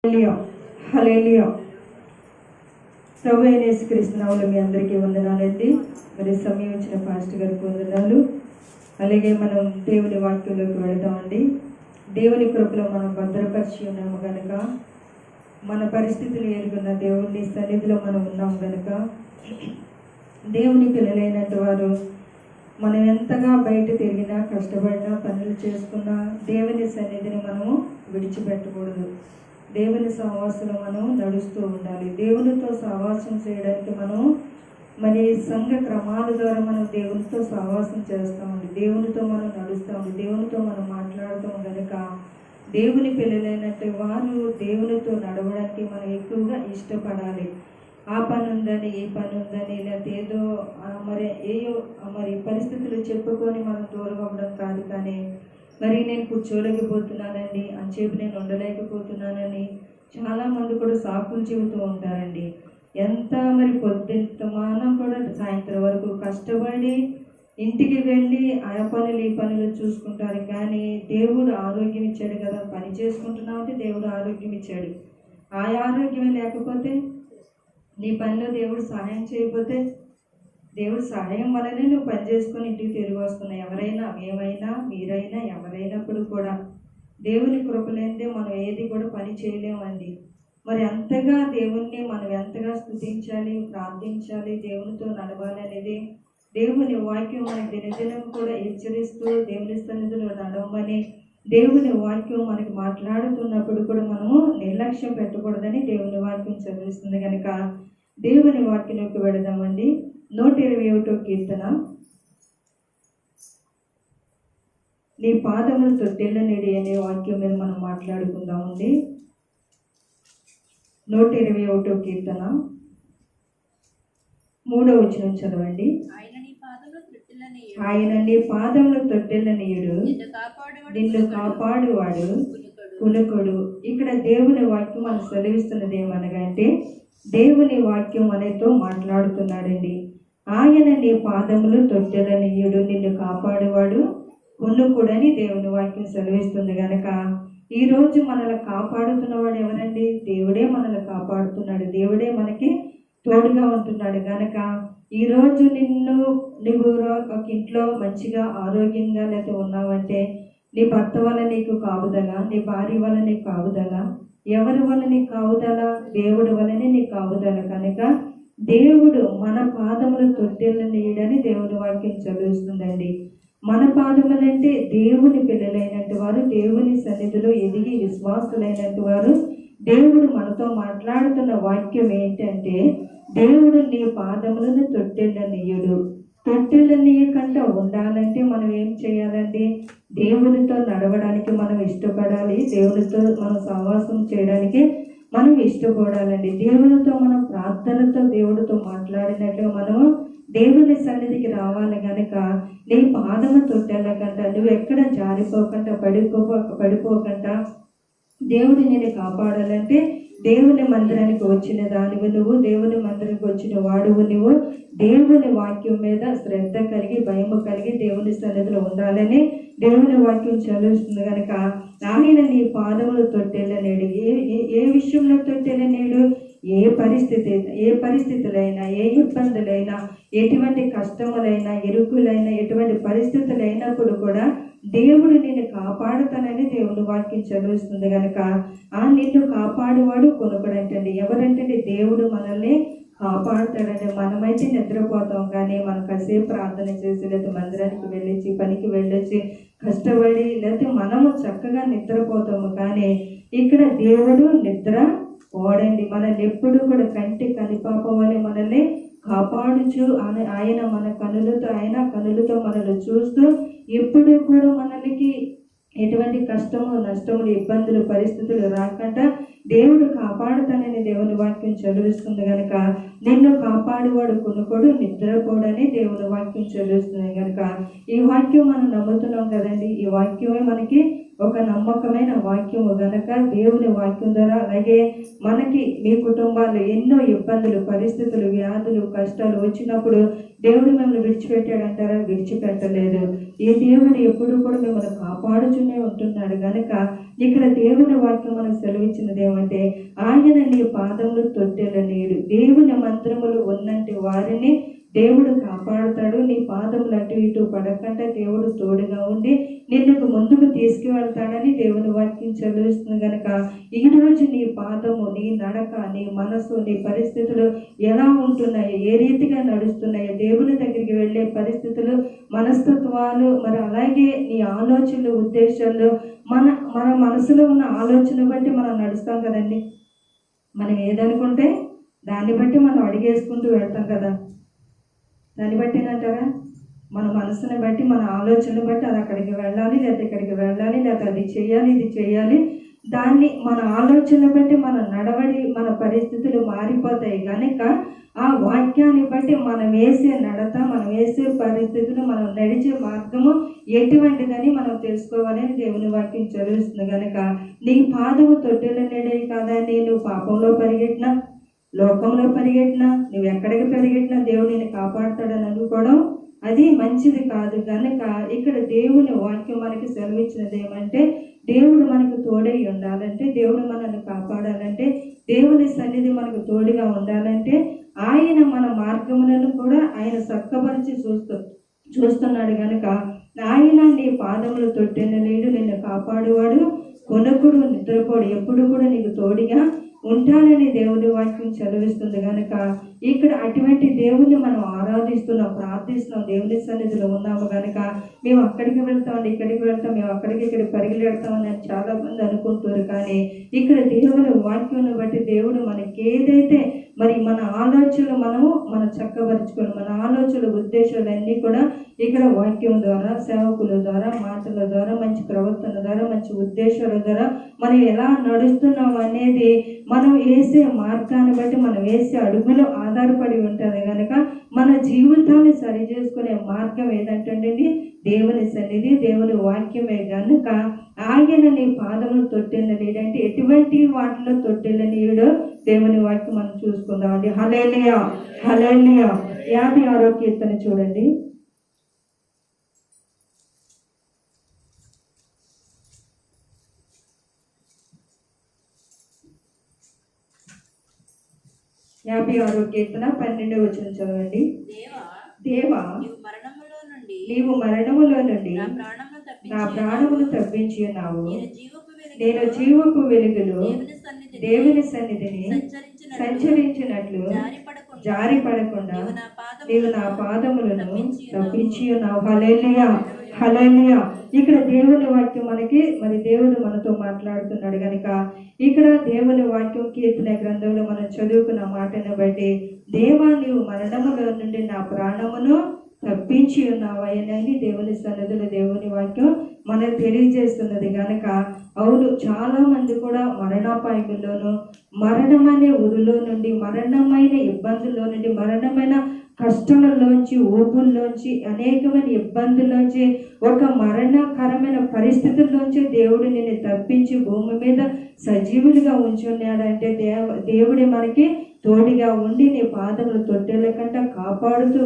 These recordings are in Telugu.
హల్లెలూయా. ప్రభువైన యేసుక్రీస్తు నామములో మీ అందరికీ వందనాలండి. మరి సమయం ఇచ్చిన పాస్టర్ గారికి వందనాలు. అలాగే మనం దేవుని వాక్యంలోకి వెళదామండి. దేవుని కృపలో మనం భద్రపరిచి ఉన్నాము కనుక, మన పరిస్థితులు ఎరుగున్న దేవుని సన్నిధిలో మనం ఉన్నాం కనుక, దేవుని పిల్లలైనట్టు వారు మనం ఎంతగా బయట తిరిగినా, కష్టపడినా, పనులు చేసుకున్నా దేవుని సన్నిధిని మనము విడిచిపెట్టకూడదు. దేవుని సహవాసంలో మనం నడుస్తూ ఉండాలి. దేవునితో సహవాసం చేయడానికి మనం మరి సంఘ క్రమాల ద్వారా మనం దేవునితో సహవాసం చేస్తామండి. దేవునితో మనం నడుస్తాము, దేవునితో మనం మాట్లాడుతాం కనుక దేవుని పిల్లలైనట్టు వారు దేవునితో నడవడానికి మనం ఎక్కువగా ఇష్టపడాలి. ఆ పని ఉందని, ఈ పని ఉందని, లేకపోతే ఏదో మరి పరిస్థితులు చెప్పుకొని మనం దూరం అవ్వడం కాదు. కానీ మరి నేను కూర్చోలేకపోతున్నానండి అని చెప్పి, నేను ఉండలేకపోతున్నానని చాలామంది కూడా సాకులు చెబుతూ ఉంటారండి. ఎంత మరి పొద్దుమానం కూడా సాయంత్రం వరకు కష్టపడి ఇంటికి వెళ్ళి ఆ పనులు ఈ పనులు చూసుకుంటారు. కానీ దేవుడు ఆరోగ్యం ఇచ్చాడు కదా, పని చేసుకుంటున్నావు అంటే దేవుడు ఆరోగ్యం ఇచ్చాడు. ఆ ఆరోగ్యమే లేకపోతే, నీ పనిలో దేవుడు సహాయం చేయకపోతే, దేవుడు సహాయం వల్లనే నువ్వు పని చేసుకొని ఇంటికి తిరిగి వస్తున్నావు. ఎవరైనా, మేమైనా, మీరైనా, ఎవరైనప్పుడు కూడా దేవుని కృప లేనిదే మనం ఏది కూడా పని చేయలేమండి. మరి అంతగా దేవుణ్ణి మనం ఎంతగా స్తుతించాలి, ప్రార్థించాలి, దేవునితో నడవాలి అనేది దేవుని వాక్యం మనకి దినదినం కూడా హెచ్చరిస్తూ దేవుని సన్నిధిలో నడవమని దేవుని వాక్యం మనకి మాట్లాడుతున్నప్పుడు కూడా మనము నిర్లక్ష్యం పెట్టకూడదని దేవుని వాక్యం చదివిస్తుంది కనుక దేవుని వాక్యంలోకి వెళదామండి. 121వ కీర్తన. నీ పాదములు తొట్టెళ్ళనిడి అనే వాక్యం మీద మనం మాట్లాడుకుందామండి. 121వ కీర్తన 3వ వచనం చదవండి. ఆయన నీ పాదములు తొట్టెళ్ళనీయుడు, నిన్ను కాపాడువాడు కునుకొడు. ఇక్కడ దేవుని వాక్యం మనం సెలవిస్తున్నది ఏమనగా అంటే, దేవుని వాక్యం మనతో మాట్లాడుతున్నాడండి. ఆయన నీ పాదములు తొట్టెళ్ళనీయుడు, నిన్ను కాపాడువాడు కునుకొడని దేవుని వాక్యం సెలవిస్తుంది కనుక, ఈరోజు మనల్ని కాపాడుతున్నవాడు ఎవరండి? దేవుడే మనల్ని కాపాడుతున్నాడు. దేవుడే మనకి తోడుగా ఉంటున్నాడు కనుక ఈరోజు నువ్వు ఒక ఇంట్లో మంచిగా ఆరోగ్యంగా లేకపోతే ఉన్నావంటే, నీ భర్త వల్ల నీకు కాపుదల, నీ భార్య వల్ల నీకు కాపుదల, ఎవరి వల్ల నీకు కాపుదల? దేవుడి వల్లనే నీకు కాపుదల కనుక దేవుడు మన పాదములు తొట్టెళ్ళనీయడని దేవుని వాక్యం చదువుతుందండి. మన పాదములంటే దేవుని పిల్లలైనట్టు వారు, దేవుని సన్నిధిలో ఎదిగి విశ్వాసులైనట్టు వారు. దేవుడు మనతో మాట్లాడుతున్న వాక్యం ఏంటంటే, దేవుడు నీ పాదములను తొట్టెళ్ళనీయుడు. తొట్టెళ్ళనీయకుండా ఉండాలంటే మనం ఏం చేయాలండి? దేవునితో నడవడానికి మనం ఇష్టపడాలి. దేవునితో మనం సహవాసం చేయడానికి మనం ఇష్టపడాలండి. దేవునితో మనం ప్రార్థనతో దేవుడితో మాట్లాడినట్లుగా మనము దేవుని సన్నిధికి రావాలి కనుక నీ పాదము తొట్టెళ్ళకుండా, నువ్వు ఎక్కడ జారిపోకుండా, పడిపోకుండా దేవుడు నేను కాపాడాలంటే, దేవుని మందిరానికి వచ్చిన దానివి నువ్వు, దేవుని మందిరానికి వచ్చిన వాడువు నువ్వు. దేవుని వాక్యం మీద శ్రద్ధ కలిగి, భయము కలిగి దేవుని సన్నిధిలో ఉండాలని దేవుని వాక్యం చదువుతుంది కనుక ఆయన నీ పాదములు తొట్టెళ్ళనేడు. ఏ విషయంలో తొట్టెళ్ళనేడు? ఏ పరిస్థితులైనా, ఏ ఇబ్బందులైనా, ఎటువంటి కష్టములైనా, ఇరుకులైనా, ఎటువంటి పరిస్థితులు అయినప్పుడు కూడా దేవుడు నిన్ను కాపాడుతానని దేవుని వాక్యం చదువుతుంది కనుక నిన్ను కాపాడువాడు కొనుక్కడంటండి. ఎవరంటే దేవుడు మనల్ని కాపాడుతాడండి. మనమైతే నిద్రపోతాం, కానీ మనం కాసేపు ప్రార్థన చేసి, లేకపోతే మందిరానికి వెళ్ళొచ్చి, పనికి వెళ్ళొచ్చి, కష్టపడి, లేకపోతే మనము చక్కగా నిద్రపోతాము. కానీ ఇక్కడ దేవుడు నిద్ర పోడండి. మనల్ని ఎప్పుడు కూడా కంటి కనిపాపం వల్ల మనల్ని కాపాడుచు ఆయన మన కనులతో మనల్ని చూస్తూ ఎప్పుడు కూడా మనకి ఎటువంటి కష్టము, నష్టములు, ఇబ్బందులు, పరిస్థితులు రాకుండా దేవుడు కాపాడుతానని దేవుని వాక్యం చదివిస్తుంది కనుక నిన్ను కాపాడువాడు కొనుకోడు, నిద్రపోడని దేవుని వాక్యం చదివిస్తుంది కనుక ఈ వాక్యం మనం నమ్ముతున్నాం కదండి. ఈ వాక్యమే మనకి ఒక నమ్మకమైన వాక్యము గనక దేవుని వాక్యం ద్వారా, అలాగే మనకి మీ కుటుంబాల్లో ఎన్నో ఇబ్బందులు, పరిస్థితులు, వ్యాధులు, కష్టాలు వచ్చినప్పుడు దేవుడు మిమ్మల్ని విడిచిపెట్టాడంటారా? విడిచిపెట్టలేదు. ఈ దేవుడు ఎప్పుడు కూడా మిమ్మల్ని కాపాడుతూనే ఉంటున్నాడు గనక ఇక్కడ దేవుని వాక్యం మనకు సెలవిచ్చినది ఏమంటే, ఆయన నీ పాదములు తొట్టెల నీడు, దేవుని మంత్రములు ఉన్నంటి వారిని దేవుడు కాపాడుతాడు. నీ పాదములు అటు ఇటు పడకుండా దేవుడు తోడుగా ఉండి నిన్ను ముందుకు తీసుకువెళ్తాడని దేవుని వాక్యం చదివిస్తుంది కనుక ఈ రోజు నీ పాదము, నీ నడక, నీ మనసు, నీ పరిస్థితులు ఎలా ఉంటున్నాయి, ఏ రీతిగా నడుస్తున్నాయి, దేవుని దగ్గరికి వెళ్ళే పరిస్థితులు, మనస్తత్వాలు, మరి అలాగే నీ ఆలోచనలు, ఉద్దేశాలు, మన మనసులో ఉన్న ఆలోచన బట్టి మనం నడుస్తాం కదండి. మనం ఏదనుకుంటే దాన్ని బట్టి మనం అడిగేసుకుంటూ వెళ్తాం కదా. దాన్ని బట్టేనంటారా? మన మనసుని బట్టి, మన ఆలోచనలు బట్టి అది అక్కడికి వెళ్ళాలి, లేకపోతే ఇక్కడికి వెళ్ళాలి, లేకపోతే అది చేయాలి, ఇది చేయాలి. దాన్ని మన ఆలోచనలు బట్టి మన నడవడి, మన పరిస్థితులు మారిపోతాయి కనుక ఆ వాక్యాన్ని బట్టి మనం వేసే నడత, మనం వేసే పరిస్థితులు, మనం నడిచే మార్గము ఎటువంటిదని మనం తెలుసుకోవాలని దేవుని వాక్యం చదివిస్తుంది కనుక నీ పాదము తొట్టెల నీడే కదా. నేను పాపంలో పరిగెట్టినా, లోకంలో పరిగెట్టినా, నువ్వు ఎక్కడికి పరిగెట్టినా దేవుడు నిన్ను కాపాడుతాడని అనుకోవడం అది మంచిది కాదు. కనుక ఇక్కడ దేవుని వాక్యం మనకి సెలవిచ్చినది ఏమంటే, దేవుడు మనకు తోడై ఉండాలంటే, దేవుడు మనల్ని కాపాడాలంటే, దేవుని సన్నిధి మనకు తోడుగా ఉండాలంటే ఆయన మన మార్గములను కూడా ఆయన చక్కపరిచి చూస్తున్నాడు కనుక ఆయన నీ పాదములు తొట్టిన లేడు, నిన్ను కాపాడువాడు, కొనకుడు, నిద్రపోడు, ఎప్పుడు కూడా నీకు తోడుగా ఉంటానని దేవుని వాక్యం చదివిస్తుంది కనుక ఇక్కడ అటువంటి దేవుని మనం ఆరాధిస్తున్నాం, ప్రార్థిస్తున్నాం, దేవుని సన్నిధిలో ఉన్నాము కనుక మేము అక్కడికి వెళ్తామండి, ఇక్కడికి వెళ్తాం, మేము అక్కడికి ఇక్కడికి పరిగెడతామని చాలా మంది అనుకుంటారు. కానీ ఇక్కడ దేవుని వాక్యం బట్టి దేవుడు మనకి ఏదైతే మరి మన ఆలోచనలు మనం చక్కబరుచుకోవాలి. మన ఆలోచనలు, ఉద్దేశాలు అన్నీ కూడా ఇక్కడ వాక్యం ద్వారా, సేవకుల ద్వారా, మాటల ద్వారా, మంచి ప్రవర్తన ద్వారా, మంచి ఉద్దేశాల ద్వారా మనం ఎలా నడుస్తున్నాం అనేది మనం వేసే మార్గాన్ని బట్టి, మనం వేసే అడుగులు ఆధారపడి ఉంటుంది కనుక మన జీవితాన్ని సరి చేసుకునే మార్గం ఏదంటే దేవుని సన్నిధి, దేవుని వాక్యమే కనుక ఆయన నీ పాదములు తొట్టెల నీడంటే ఎటువంటి వాటిలో తొట్టెల నీడో దేవుని వాక్యం మనం చూసుకుందామండి. హల్లెలూయా, హల్లెలూయా. 56వ కీర్తన చూడండి. యాభై 56వ కీర్తన 12వ వచనం చదవండి. దేవా, నీవు మరణములో నుండి నా ప్రాణమును తప్పించి ఉన్నావు. నేను జీవపు వెలుగులో దేవుని సన్నిధిని సంచరించినట్లు జారి పడకుండా నీవు నా పాదములను తప్పించి ఉన్నావు. హల్లెలూయా, హల్లెలూయా. ఇక్కడ దేవుని వాక్యం మనకి మరి దేవుడు మనతో మాట్లాడుతున్నాడు కనుక ఇక్కడ దేవుని వాక్యం కీర్తన గ్రంథంలో మనం చదువుకున్న మాటను బట్టి, దేవా నీవు మరణములో నుండి నా ప్రాణమును తప్పించి ఉన్నావని దేవుని సన్నిధిలో దేవుని వాక్యం మనకు తెలియజేస్తున్నది కనుక అవును, చాలా మంది కూడా మరణాపాయకుల్లోనూ, మరణమనే ఊరిలో నుండి, మరణమైన ఇబ్బందుల్లో నుండి, మరణమైన కష్టంలోంచి, ఊపుల్లోంచి, అనేకమైన ఇబ్బందుల్లోంచి, ఒక మరణకరమైన పరిస్థితుల్లోంచి దేవుడు నిన్ను తప్పించి భూమి మీద సజీవులుగా ఉంచున్నాడంటే దేవుడే మనకి తోడిగా ఉండి నీ పాదములు తొట్టెల కంటే కాపాడుతూ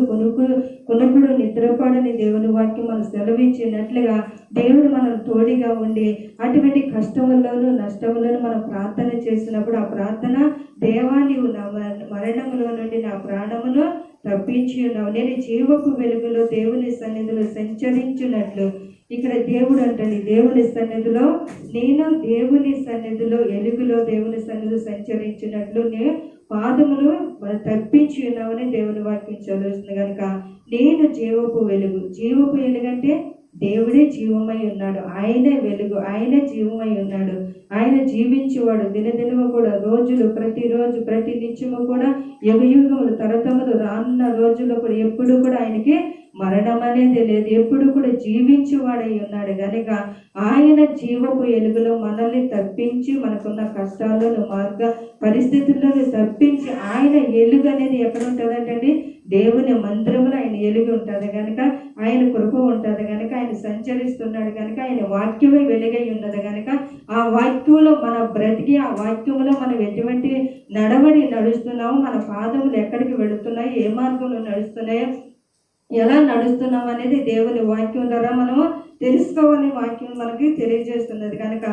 కునుకుడు నిద్రపడని దేవుని వాక్యం మనం సెలవిచ్చినట్లుగా దేవుడు మనం తోడిగా ఉండి అటువంటి కష్టముల్లోనూ, నష్టములను మనం ప్రార్థన చేసినప్పుడు ఆ ప్రార్థన, దేవా నీవు నా మరణములో నుండి నా ప్రాణమును తప్పించి ఉన్నావు. నేను జీవపు వెలుగులో దేవుని సన్నిధిలో సంచరించినట్లు, ఇక్కడ దేవుడు అంటండి దేవుని సన్నిధిలో, నేను దేవుని సన్నిధిలో ఎలుగులో దేవుని సన్నిధిలో సంచరించినట్లు నేను పాదములు తప్పించి ఉన్నామని దేవుని వాక్యం చదువుతుంది కనుక నేను జీవపు వెలుగు. జీవపు వెలుగంటే దేవుడే జీవమై ఉన్నాడు, ఆయనే వెలుగు, ఆయనే జీవమై ఉన్నాడు, ఆయన జీవించేవాడు. దినదినము కూడా, రోజులు, ప్రతిరోజు, ప్రతి నిత్యము కూడా, యుగయుగములు, తరతములు, రానున్న రోజుల్లో కూడా ఎప్పుడు కూడా ఆయనకి మరణం అనేది లేదు, ఎప్పుడు కూడా జీవించేవాడై ఉన్నాడు కనుక ఆయన జీవపు ఎలుగులో మనల్ని తప్పించి, మనకున్న కష్టాలను మార్గ పరిస్థితులను తప్పించి, ఆయన ఎలుగు అనేది ఎక్కడ ఉంటుందంటండి? దేవుని మందిరంలో ఆయన ఎలుగు ఉంటుంది కనుక, ఆయన కృప ఉంటుంది కనుక, ఆయన సంచరిస్తున్నాడు కనుక, ఆయన వాక్యమే వెలుగై ఉన్నది కనుక, ఆ వాక్యంలో మన బ్రతికి, ఆ వాక్యంలో మనం ఎటువంటి నడవడి నడుస్తున్నామో, మన పాదములు ఎక్కడికి వెళుతున్నాయి, ఏ మార్గంలో నడుస్తున్నాయో, ఎలా నడుస్తున్నాం అనేది దేవుని వాక్యం ద్వారా మనము తెలుసుకోవాలని వాక్యం మనకి తెలియజేస్తున్నది కనుక,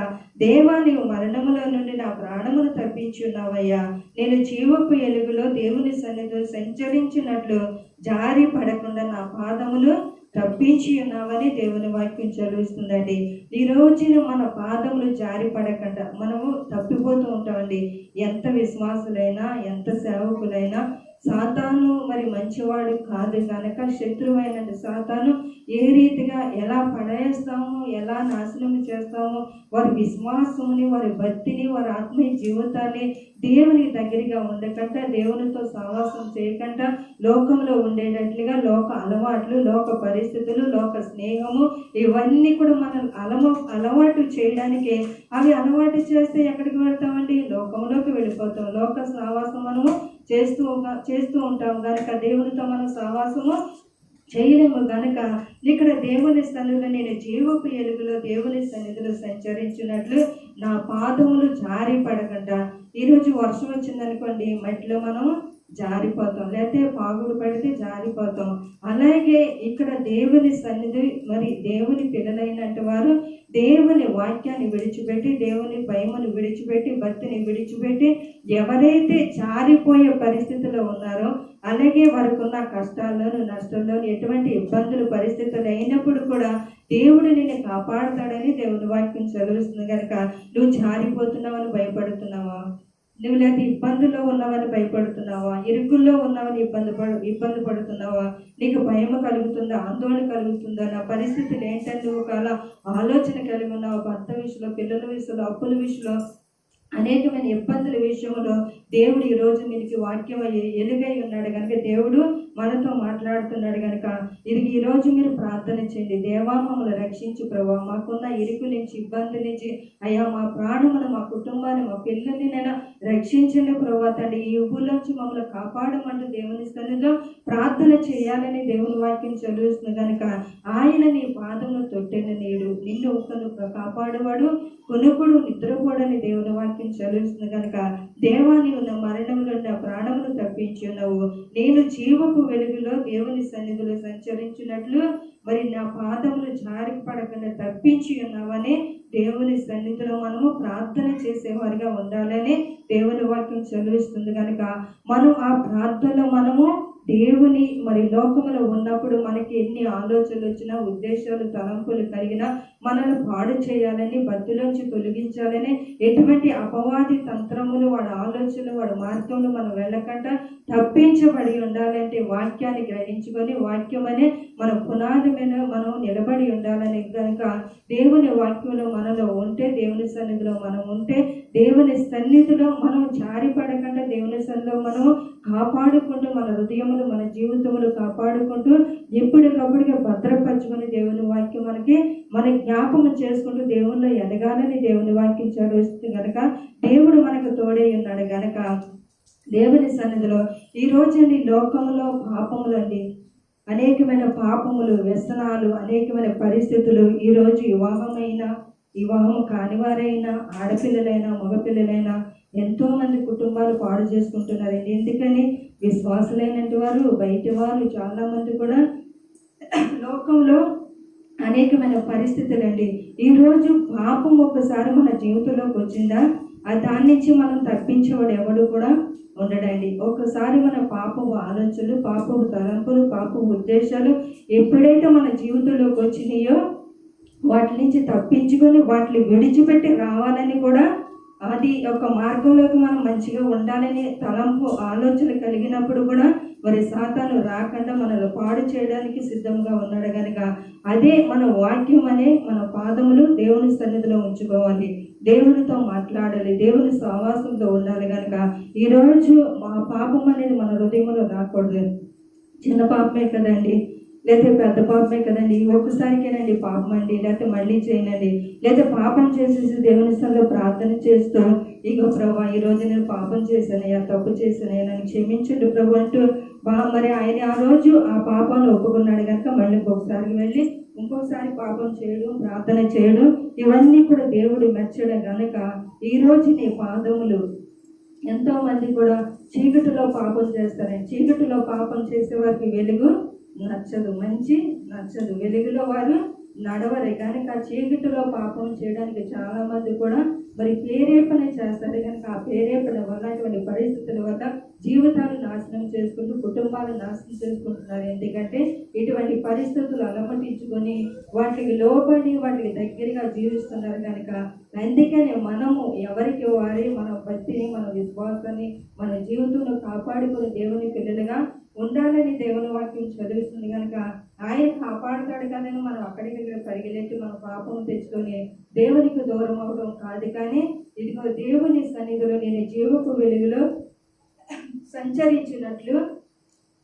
దేవా నీవు మరణములో నుండి నా ప్రాణమును తప్పించి ఉన్నావయ్యా, నేను జీవపు ఎలుగులో దేవుని సన్నిధిలో సంచరించినట్లు జారి పడకుండా నా పాదములు తప్పించి ఉన్నామని దేవుని వాక్యం చదివిస్తుందండి. ఈ రోజున మన పాదములు జారి పడకుండా మనము తప్పిపోతూ ఉంటామండి. ఎంత విశ్వాసులైనా, ఎంత సేవకులైనా, సాతాను మరి మంచివాడు కాదు కనుక, శత్రువైన సాతాను ఏ రీతిగా ఎలా పడేస్తాము, ఎలా నాశనం చేస్తాము, వారి విశ్వాసముని, వారి భక్తిని, వారి ఆత్మీయ జీవితాన్ని దేవుని దగ్గరగా ఉండకుండా, దేవునితో సహవాసం చేయకుండా, లోకంలో ఉండేటట్లుగా లోక అలవాట్లు, లోక పరిస్థితులు, లోక స్నేహము, ఇవన్నీ కూడా మనం అలవాటు చేయడానికి, అవి అలవాటు చేస్తే ఎక్కడికి వెళ్తామండి? లోకంలోకి వెళ్ళిపోతాం. లోక సహవాసం మనము చేస్తూ ఉంటాం కనుక, దేవునితో మనం సహవాసము చేయలేము కనుక, ఇక్కడ దేవుని సన్నిధిలో నేను జీవపు ఎలుగులో దేవుని సన్నిధిలో సంచరించినట్లు నా పాదములు జారి పడకుండా. ఈరోజు వర్షం వచ్చిందనుకోండి, మట్టిలో మనం జారిపోతాం, లేకపోతే పాగుడు పడితే జారిపోతాం. అలాగే ఇక్కడ దేవుని సన్నిధి, మరి దేవుని పిల్లలైనట్టు వారు దేవుని వాక్యాన్ని విడిచిపెట్టి, దేవుని భయమును విడిచిపెట్టి, భక్తిని విడిచిపెట్టి, ఎవరైతే జారిపోయే పరిస్థితిలో ఉన్నారో, అలాగే వారికి ఉన్న కష్టాల్లోను, నష్టంలోను, ఎటువంటి ఇబ్బందులు, పరిస్థితులు అయినప్పుడు కూడా దేవుడు నిన్ను కాపాడుతాడని దేవుని వాక్యం చదివిస్తుంది కనుక, నువ్వు జారిపోతున్నావని భయపడుతున్నావా? నువ్వు లేకపోతే ఇబ్బందుల్లో ఉన్నావని భయపడుతున్నావా? ఇరుకుల్లో ఉన్నావని ఇబ్బంది పడుతున్నావా? నీకు భయం కలుగుతుందా, ఆందోళన కలుగుతుందా, నా పరిస్థితులు ఏంటని నువ్వు అలా ఆలోచన కలిగి ఉన్నావు? భర్త విషయంలో, పిల్లల విషయంలో, అప్పుల విషయంలో, అనేకమైన ఇబ్బందుల విషయంలో దేవుడు ఈరోజు మీకు వాక్యం ఎలుగై ఉన్నాడు కనుక, దేవుడు మనతో మాట్లాడుతున్నాడు కనుక, ఇది ఈరోజు మీరు ప్రార్థన చేయండి. దేవా మమ్మల్ని రక్షించు ప్రభా, మాకున్న ఇరుకు నుంచి, ఇబ్బంది నుంచి, అయ్యా మా ప్రాణమును, మా కుటుంబాన్ని, మా పిల్లల్ని నేను రక్షించండి ప్రభా తండ్రి, ఈ ఊళ్ళోంచి మమ్మల్ని కాపాడమంటూ దేవుని సన్నిధిలో ప్రార్థన చేయాలని దేవుని వాక్యం చదివిస్తుంది కనుక, ఆయన నీ పాదములు తొట్టిన నీడు, నిన్ను ఒక్కను కాపాడువాడు, కొనుకుడు నిద్రపోడని దేవుని వాక్యం చదివిస్తుంది కనుక, దేవా నీవు నా మరణంలో నా ప్రాణమును తప్పించి ఉన్నావు, నేను జీవపు వెలుగులో దేవుని సన్నిధిలో సంచరించినట్లు మరి నా పాదములు జారి పడకుండా తప్పించి ఉన్నావని దేవుని సన్నిధిలో మనము ప్రార్థన చేసేవారిగా ఉండాలని దేవుని వాక్యం చదివిస్తుంది కనుక, మనం ఆ ప్రార్థనలో మనము దేవుని మరి లోకములో ఉన్నప్పుడు మనకి ఎన్ని ఆలోచనలు వచ్చినా, ఉద్దేశాలు, తలంపులు కలిగినా, మనల్ని పాడు చేయాలని, భక్తిలోంచి తొలగించాలని, ఎటువంటి అపవాది తంత్రములు, వాడి ఆలోచనలు, వాడి మార్గంలో మనం వెళ్ళకుండా తప్పించబడి ఉండాలంటే వాక్యాన్ని గ్రహించుకొని, వాక్యం అనే మన పునాది మీద మనం నిలబడి ఉండాలని కనుక, దేవుని వాక్యంలో మనలో ఉంటే, దేవుని సన్నిధిలో మనం ఉంటే, దేవుని సన్నిధిలో మనం జారిపడకుండా, దేవుని సన్నిధిలో మనం కాపాడుకుంటూ, మన హృదయములు, మన జీవితములు కాపాడుకుంటూ, ఎప్పటికప్పుడుగా భద్రపరచుకొని, దేవుని వాక్యం మన జ్ఞాపకం చేసుకుంటూ దేవునిలో ఎదగాలని దేవుని వాక్యం చదివిస్తుంది కనుక, దేవుడు మనకు తోడై ఉన్నాడు కనుక, దేవుని సన్నిధిలో ఈరోజు లోకంలో పాపములండి, అనేకమైన పాపములు, వ్యసనాలు, అనేకమైన పరిస్థితులు, ఈరోజు వివాహం కానివారైనా, ఆడపిల్లలైనా, మగపిల్లలైనా ఎంతోమంది కుటుంబాలు పాడు చేసుకుంటున్నారండి. ఎందుకని? విశ్వాసులైనటువంటి వారు, బయట వారు చాలామంది కూడా లోకంలో అనేకమైన పరిస్థితులండి. ఈరోజు పాపం ఒక్కసారి మన జీవితంలోకి వచ్చిందా, దాని నుంచి మనం తప్పించేవాడు ఎవడు కూడా ఉండడండి. ఒకసారి మన పాపపు ఆలోచనలు, పాపపు తలంపులు, పాపపు ఉద్దేశాలు ఎప్పుడైతే మన జీవితంలోకి వచ్చినాయో, వాటి నుంచి తప్పించుకొని వాటిని విడిచిపెట్టి రావాలని కూడా, అది ఒక మార్గంలోకి మనం మంచిగా ఉండాలని తలంపు, ఆలోచన కలిగినప్పుడు కూడా మరి సాతాను రాకుండా మనల్ని పాడు చేయడానికి సిద్ధంగా ఉన్నాడు కనుక, అదే మన వాక్యం అనే మన పాదములు దేవుని సన్నిధిలో ఉంచుకోవాలి, దేవునితో మాట్లాడాలి, దేవుని సహవాసంతో ఉండాలి కనుక, ఈరోజు మా పాపం అనేది మన హృదయంలో రాకూడదు. చిన్న పాపమే కదండి, లేకపోతే పెద్ద పాపమే కదండి, ఒక్కసారికేనండి పాపం అండి, లేకపోతే మళ్ళీ చేయనండి, లేదా పాపం చేసేసి దేవుని స్థలంలో ప్రార్థన చేస్తూ ఇగో ప్రభా ఈ రోజు నేను పాపం చేశానయ్యా, తప్పు చేశానయ్యా, నన్ను క్షమించండి ప్రభు అంటూ మరి ఆయన ఆ రోజు ఆ పాపాన్ని ఒప్పుకున్నాడు కనుక మళ్ళీ ఇంకొకసారి వెళ్ళి ఇంకొకసారి పాపం చేయడం, ప్రార్థన చేయడం, ఇవన్నీ కూడా దేవుడు మెచ్చడం కనుక ఈ రోజు నీ పాదములు ఎంతో మంది కూడా చీకటిలో పాపం చేస్తారండి. చీకటిలో పాపం చేసే వారికి వెలుగు నచ్చదు, మంచి నచ్చదు, వెలుగులో వారు నడవరే కనుక చీకటిలో పాపం చేయడానికి చాలా మంది కూడా మరి ప్రేరేపణ చేస్తారు కనుక ఆ ప్రేరేపణ వల్ల ఇటువంటి పరిస్థితుల వల్ల జీవితాలు నాశనం చేసుకుంటూ కుటుంబాలు నాశనం చేసుకుంటున్నారు. ఎందుకంటే ఇటువంటి పరిస్థితులు అలమటించుకొని వాటికి లోబడి వాటికి దగ్గరగా జీవిస్తున్నారు కనుక అందుకని మనము ఎవరికి వారి మన భక్తిని, మన విశ్వాసాన్ని, మన జీవితంలో కాపాడుకుని దేవుని పిల్లలుగా ఉండాలని దేవుని వాక్యం చదివిస్తుంది కనుక ఆయన కాపాడుతాడు కానీ మనం అక్కడికి పరిగెత్తి మన పాపం తెచ్చుకొని దేవునికి దూరం అవడం కాదు. కానీ ఇదిగో దేవుని సన్నిధిలో నేను జీవపు వెలుగులో సంచరించినట్లు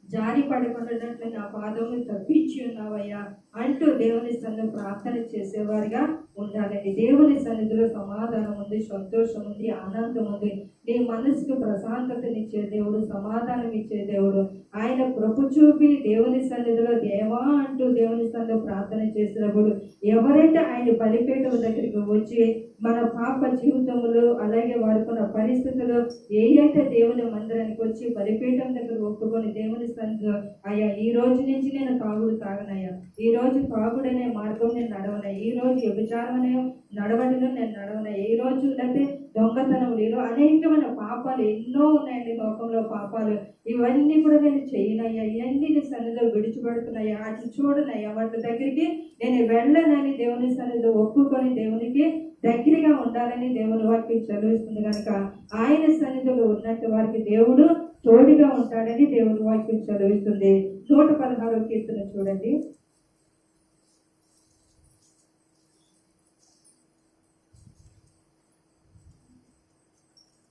జారి పడకుండా నా పాదములు తప్పించి ఉన్నావయ్యా అంటూ దేవుని సన్నిధిలో ప్రార్థన చేసేవారిగా ఉండాలండి. దేవుని సన్నిధిలో సమాధానం ఉంది, సంతోషం ఉంది, ఆనందం ఉంది. నీ మనసుకు ప్రశాంతతనిచ్చే దేవుడు, సమాధానం ఇచ్చే దేవుడు. ఆయన కృప చూపి దేవుని సన్నిధిలో దేవా అంటూ దేవుని సన్నిధిలో ప్రార్థన చేసినప్పుడు ఎవరైతే ఆయన బలిపీఠం దగ్గరికి వచ్చి మన పాప జీవితంలో అలాగే వాడుకున్న పరిస్థితులు ఏదైతే దేవుని మందిరానికి వచ్చి బలిపీఠం దగ్గర ఒప్పుకొని దేవుని సన్నిధిలో అయ్యా ఈ రోజు నుంచి నేను తాగుడు తాగనయ్యా, ఈ రోజు తాగుడనే మార్గం నేను నడవనయ్యా, ఈ రోజు వ్యభిచారం అనే నడవడిలో నేను నడవనయ్యా, ఈ రోజు లేకపోతే దొంగతనములు, ఈరోజు అనేకమైన పాపాలు ఎన్నో ఉన్నాయండి లోకంలో పాపాలు, ఇవన్నీ కూడా నేను చేయనయ్యా, ఇవన్నీ నీ సన్నిధిలో విడిచిపెడుతున్నాయా, అటు చూడనయ్యా, వాటి దగ్గరికి నేను వెళ్ళనని దేవుని సన్నిధిలో ఒప్పుకొని దేవునికి దగ్గరగా ఉండాలని దేవుని వాక్యం చదివిస్తుంది కనుక ఆయన సన్నిధిలో ఉన్నట్టు వారికి దేవుడు తోడుగా ఉంటాడని దేవుని వాక్యం చదివిస్తుంది. 116వ కీర్తన చూడండి.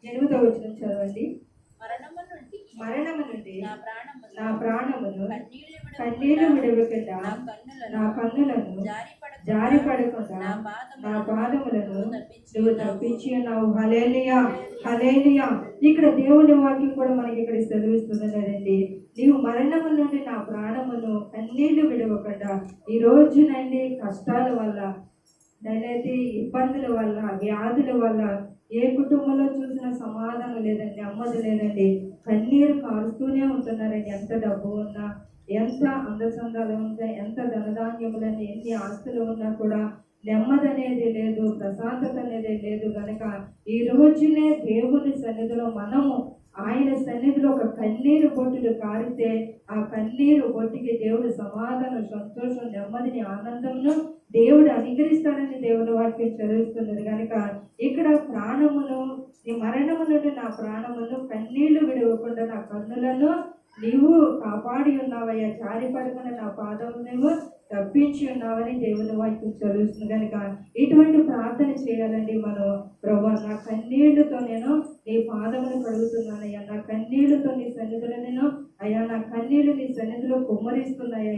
ఎనిమిదవ వచనం చదవండి. మరణము నుండి నా ప్రాణమును కన్నీళ్లు విడవకుండా నా కన్నులను జారిపడకుండా నా పాదములను నువ్వు తప్పించి ఉన్నావు. హల్లెలూయా, హల్లెలూయా. ఇక్కడ దేవుని వాక్యం కూడా మనకి ఇక్కడ చదివిస్తుంది కదండి. నీవు మరణము నుండి నా ప్రాణమును కన్నీళ్లు విడవకుండా ఈ రోజునండి కష్టాల వల్ల, నేనైతే ఇబ్బందుల వల్ల, వ్యాధుల వల్ల ఏ కుటుంబంలో చూసిన సమాధానం లేదండి, నెమ్మది లేదండి, కన్నీరు కారుస్తూనే ఉంటున్నారండి. ఎంత డబ్బు ఉన్నా, ఎంత అందచందాలు ఉన్నా, ఎంత ధనధాన్యములని, ఎన్ని ఆస్తులు ఉన్నా కూడా నెమ్మది అనేది లేదు, ప్రశాంతత అనేది లేదు. కనుక ఈ రోజునే దేవుని సన్నిధిలో మనము ఆయన సన్నిధిలో ఒక కన్నీరు బొట్టులు కారితే ఆ కన్నీరు బొట్టికి దేవుడు సమాధానం, సంతోషం, నెమ్మదిని, ఆనందంను దేవుడు అనుగ్రహిస్తాడని దేవుని వాక్యం చదివిస్తున్నది. కనుక ఇక్కడ ప్రాణమును, నీ మరణము నుండి నా ప్రాణమును కన్నీళ్లు విడవకుండా నా కన్నులను నీవు కాపాడి ఉన్నావయ్యా, జారిపడకుండా నా పాదమును తప్పించి ఉన్నావని దేవుని వాక్యం చదువుతుంది. కనుక ఇటువంటి ప్రార్థన చేయాలండి మనం. ప్రభువా నా కన్నీళ్లతో నేను నీ పాదమును కడుగుతున్నానయ్యా, నా కన్నీళ్లతో నీ సన్నిధిలో నేను అయ్యా, నా కన్నీళ్లు నీ సన్నిధిలో కుమ్మరిస్తున్నాయా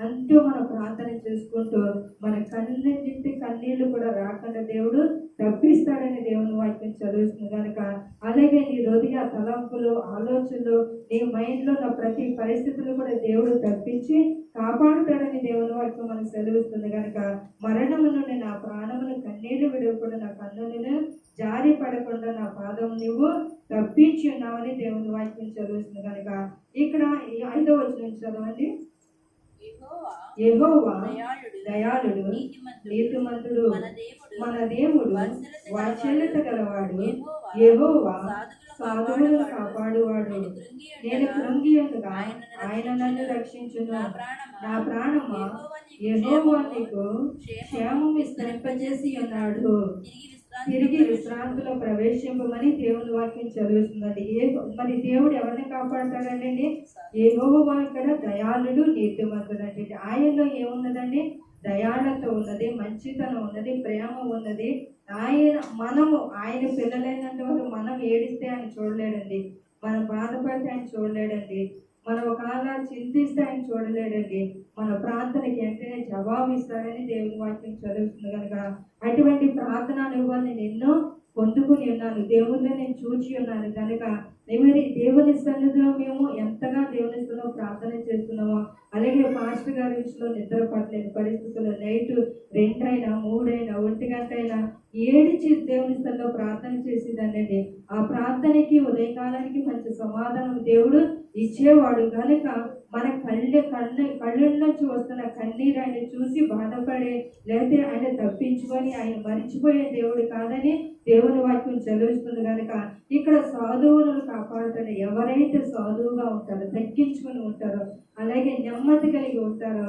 అంటూ మనం ప్రార్థన చేసుకుంటూ మన కన్నీటి కన్నీళ్లు కూడా రాకుండా దేవుడు తప్పిస్తాడని దేవుని వాక్యం చదువుతుంది. కనుక అలాగే నీ హృదయ తలంపులు, ఆలోచనలు, నీ మైండ్లో ఉన్న ప్రతి పరిస్థితులు కూడా దేవుడు తప్పించి కాపాడుతాడని దేవుని వాక్యం మనకు చదివిస్తుంది. కనుక మరణము నుండి నా ప్రాణమును కన్నీళ్లు విడవకుండా నా కన్నులను జారి పడకుండా నా పాదం నువ్వు తప్పించి ఉన్నావని దేవుని వాక్యం చదువుతుంది. కనుక ఇక్కడ 5వ వచనం చదవండి. యెహోవా దయాళుడు, నీతిమంతుడు, మన దేవుడు వాత్సల్యత గలవాడు, యెహోవా సాధువులను కాపాడువాడు. నేను కృంగి ఉండగా ఆయన నన్ను రక్షించును. నా ప్రాణమా యెహోవా నీకు క్షేమం విస్తరింపజేసి ఉన్నాడు. తిరిగి విశ్రాంతిలో ప్రవేశింపమని దేవుని వాక్యం చదువుతున్నది. మరి దేవుడు ఎవరిని కాపాడతాడండి? యెహోవా ఇక్కడ దయాళుడు, నీతిమంతుడు అంటే ఆయనలో ఏమున్నదండి? దయాళత ఉన్నది, మంచితనం ఉన్నది, ప్రేమ ఉన్నది. మనము ఆయన పిల్లలైనంత వరకు మనం ఏడిస్తే ఆయన చూడలేడండి, మనం బాధపడితే ఆయన చూడలేడండి. మనం ఒకవేళ చింతిస్తే ఆయన చూడలేడండి. మన ప్రార్థనకి వెంటనే జవాబు ఇస్తాడని దేవుని వాక్యం చదువుతుంది కనుక అటువంటి ప్రార్థన అనుభవాన్ని నేను ఎన్నో పొందుకుని ఉన్నాను. దేవుణ్ణి నేను చూచి ఉన్నాను కనుక మరి దేవుని సన్నిధిలో మేము ఎంతగా దేవుని సన్నిధిలో ప్రార్థన చేస్తున్నామో, అలాగే పాస్టర్ గారి విషయంలో నిద్ర పట్టలేని పరిస్థితుల్లో నైట్ 2 అయినా 3 అయినా 1 గంట అయినా ఏడిచి దేవుని సన్నిధిలో ప్రార్థన చేసేదానండి. ఆ ప్రార్థనకి ఉదయకాలానికి మంచి సమాధానం దేవుడు ఇచ్చేవాడు కనుక మన కళ్ళ నుంచి వస్తున్న కన్నీరు ఆయన చూసి బాధపడే, లేకపోతే ఆయన తప్పించుకొని ఆయన మరిచిపోయే దేవుడు కాదని దేవుని వాక్యం చదివిస్తుంది కనుక ఇక్కడ సాధువులను కాపాడుతాడు. ఎవరైతే సాధువుగా ఉంటారో, తగ్గించుకొని ఉంటారో, అలాగే నెమ్మది కలిగి ఉంటారో,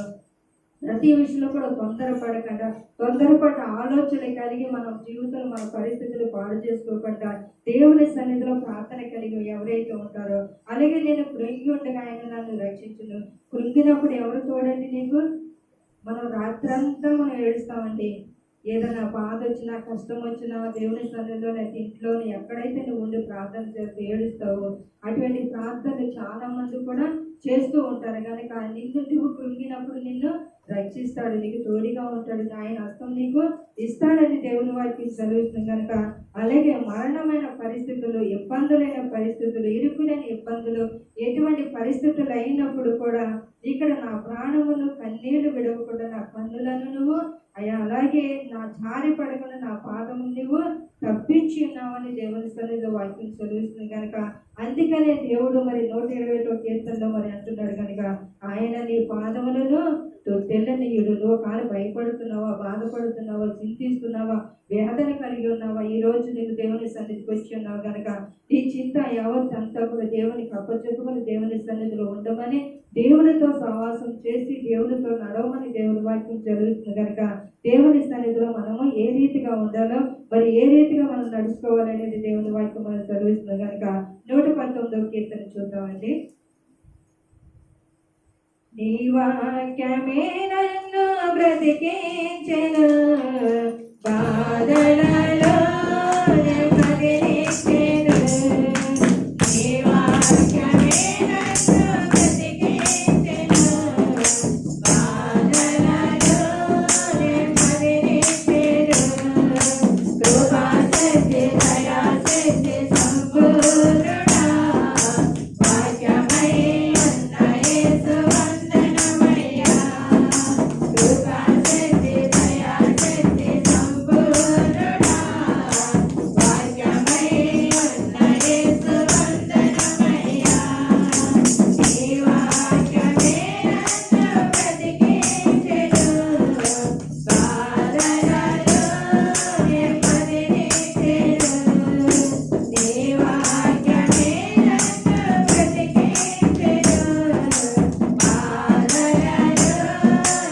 ప్రతి విషయంలో కూడా తొందరపడకుండా, తొందరపడ్డ ఆలోచన కలిగి మన జీవితంలో మన పరిస్థితులు పాడు చేసుకోకుండా దేవుని సన్నిధిలో ప్రార్థన కలిగి ఎవరైతే ఉంటారో, అలాగే నేను కృంగి ఉండగా ఆయన నన్ను రక్షించును. కృంగినప్పుడు ఎవరు తోడండి నీకు? మనం రాత్రంతా మనం ఏడుస్తామండి. ఏదైనా బాధ వచ్చినా, కష్టం వచ్చినా దేవుని సన్నిధిలో లేకపోతే ఇంట్లోనే ఎక్కడైతే నువ్వు ఉండి ప్రార్థన చేస్తూ ఏడుస్తావో అటువంటి ప్రార్థనలు చాలా మంది కూడా చేస్తూ ఉంటారు కనుక నిన్ను నువ్వు కృంగినప్పుడు నిన్ను రక్షిస్తాడు, నీకు తోడిగా ఉంటాడు, ఆయన హస్తం నీకు ఇస్తాడని దేవుని వాక్యం చదువుతుంది కనుక అలాగే మరణమైన పరిస్థితులు, ఇబ్బందులైన పరిస్థితులు, ఇరుకులేని ఇబ్బందులు, ఎటువంటి పరిస్థితులు అయినప్పుడు కూడా ఇక్కడ నా ప్రాణమును కన్నీళ్లు విడవకుండా నా కన్నులను నువ్వు అయ్యా అలాగే నా జారి పడకుండా నా పాదము నువ్వు తప్పించి ఉన్నావని దేవుని సన్నిధిలో వాక్యం చదువుతుంది కనుక అందుకనే దేవుడు మరి 121వ కీర్తనలో మరి అంటున్నాడు కనుక ఆయన నీ పాదములను తెల్లనీయుడు. లోకాలు భయపడుతున్నావా, బాధపడుతున్నావా, చింతిస్తున్నావా, వేదన కలిగి ఉన్నావా, ఈ రోజు నీకు దేవుని సన్నిధికి వచ్చి ఉన్నావు కనుక ఈ చింత యావత్ అంతా కూడా దేవునికి అప్పచెప్పుకొని దేవుని సన్నిధిలో ఉండమని, దేవునితో సహవాసం చేసి దేవునితో నడవమని దేవుని వాక్యం చదువుతుంది కనుక దేవుని సన్నిధిలో మనము ఏ రీతిగా ఉండాలో, మరి ఏ రీతిగా మనం నడుచుకోవాలనేది దేవుని వాక్యం మనం చదివిస్తుంది కనుక 119వ కీర్తన చూద్దామండి. నీ వాక్యమే నన్ను బ్రతికించెను, బాధలలో నెమ్మదినిచ్చెను. నీ వాక్యమే నన్ను బ్రతికించెను, బాధలలో నెమ్మదినిచ్చెను. కృపా శక్తి, దయా శక్తి సంపూర్ణుడా, వాక్యమై ఉన్న యేసు వందనమయ్యా. కృపా శక్తి, దయా శక్తి సంపూర్ణుడా, వాక్యమై ఉన్న యేసు వందనమయ్యా. నీ వాక్యమే నన్ను బ్రతికించెను, బాధలలో నెమ్మదినిచ్చెను. నీ వాక్యమే నన్ను బ్రతికించెను, బాధలలో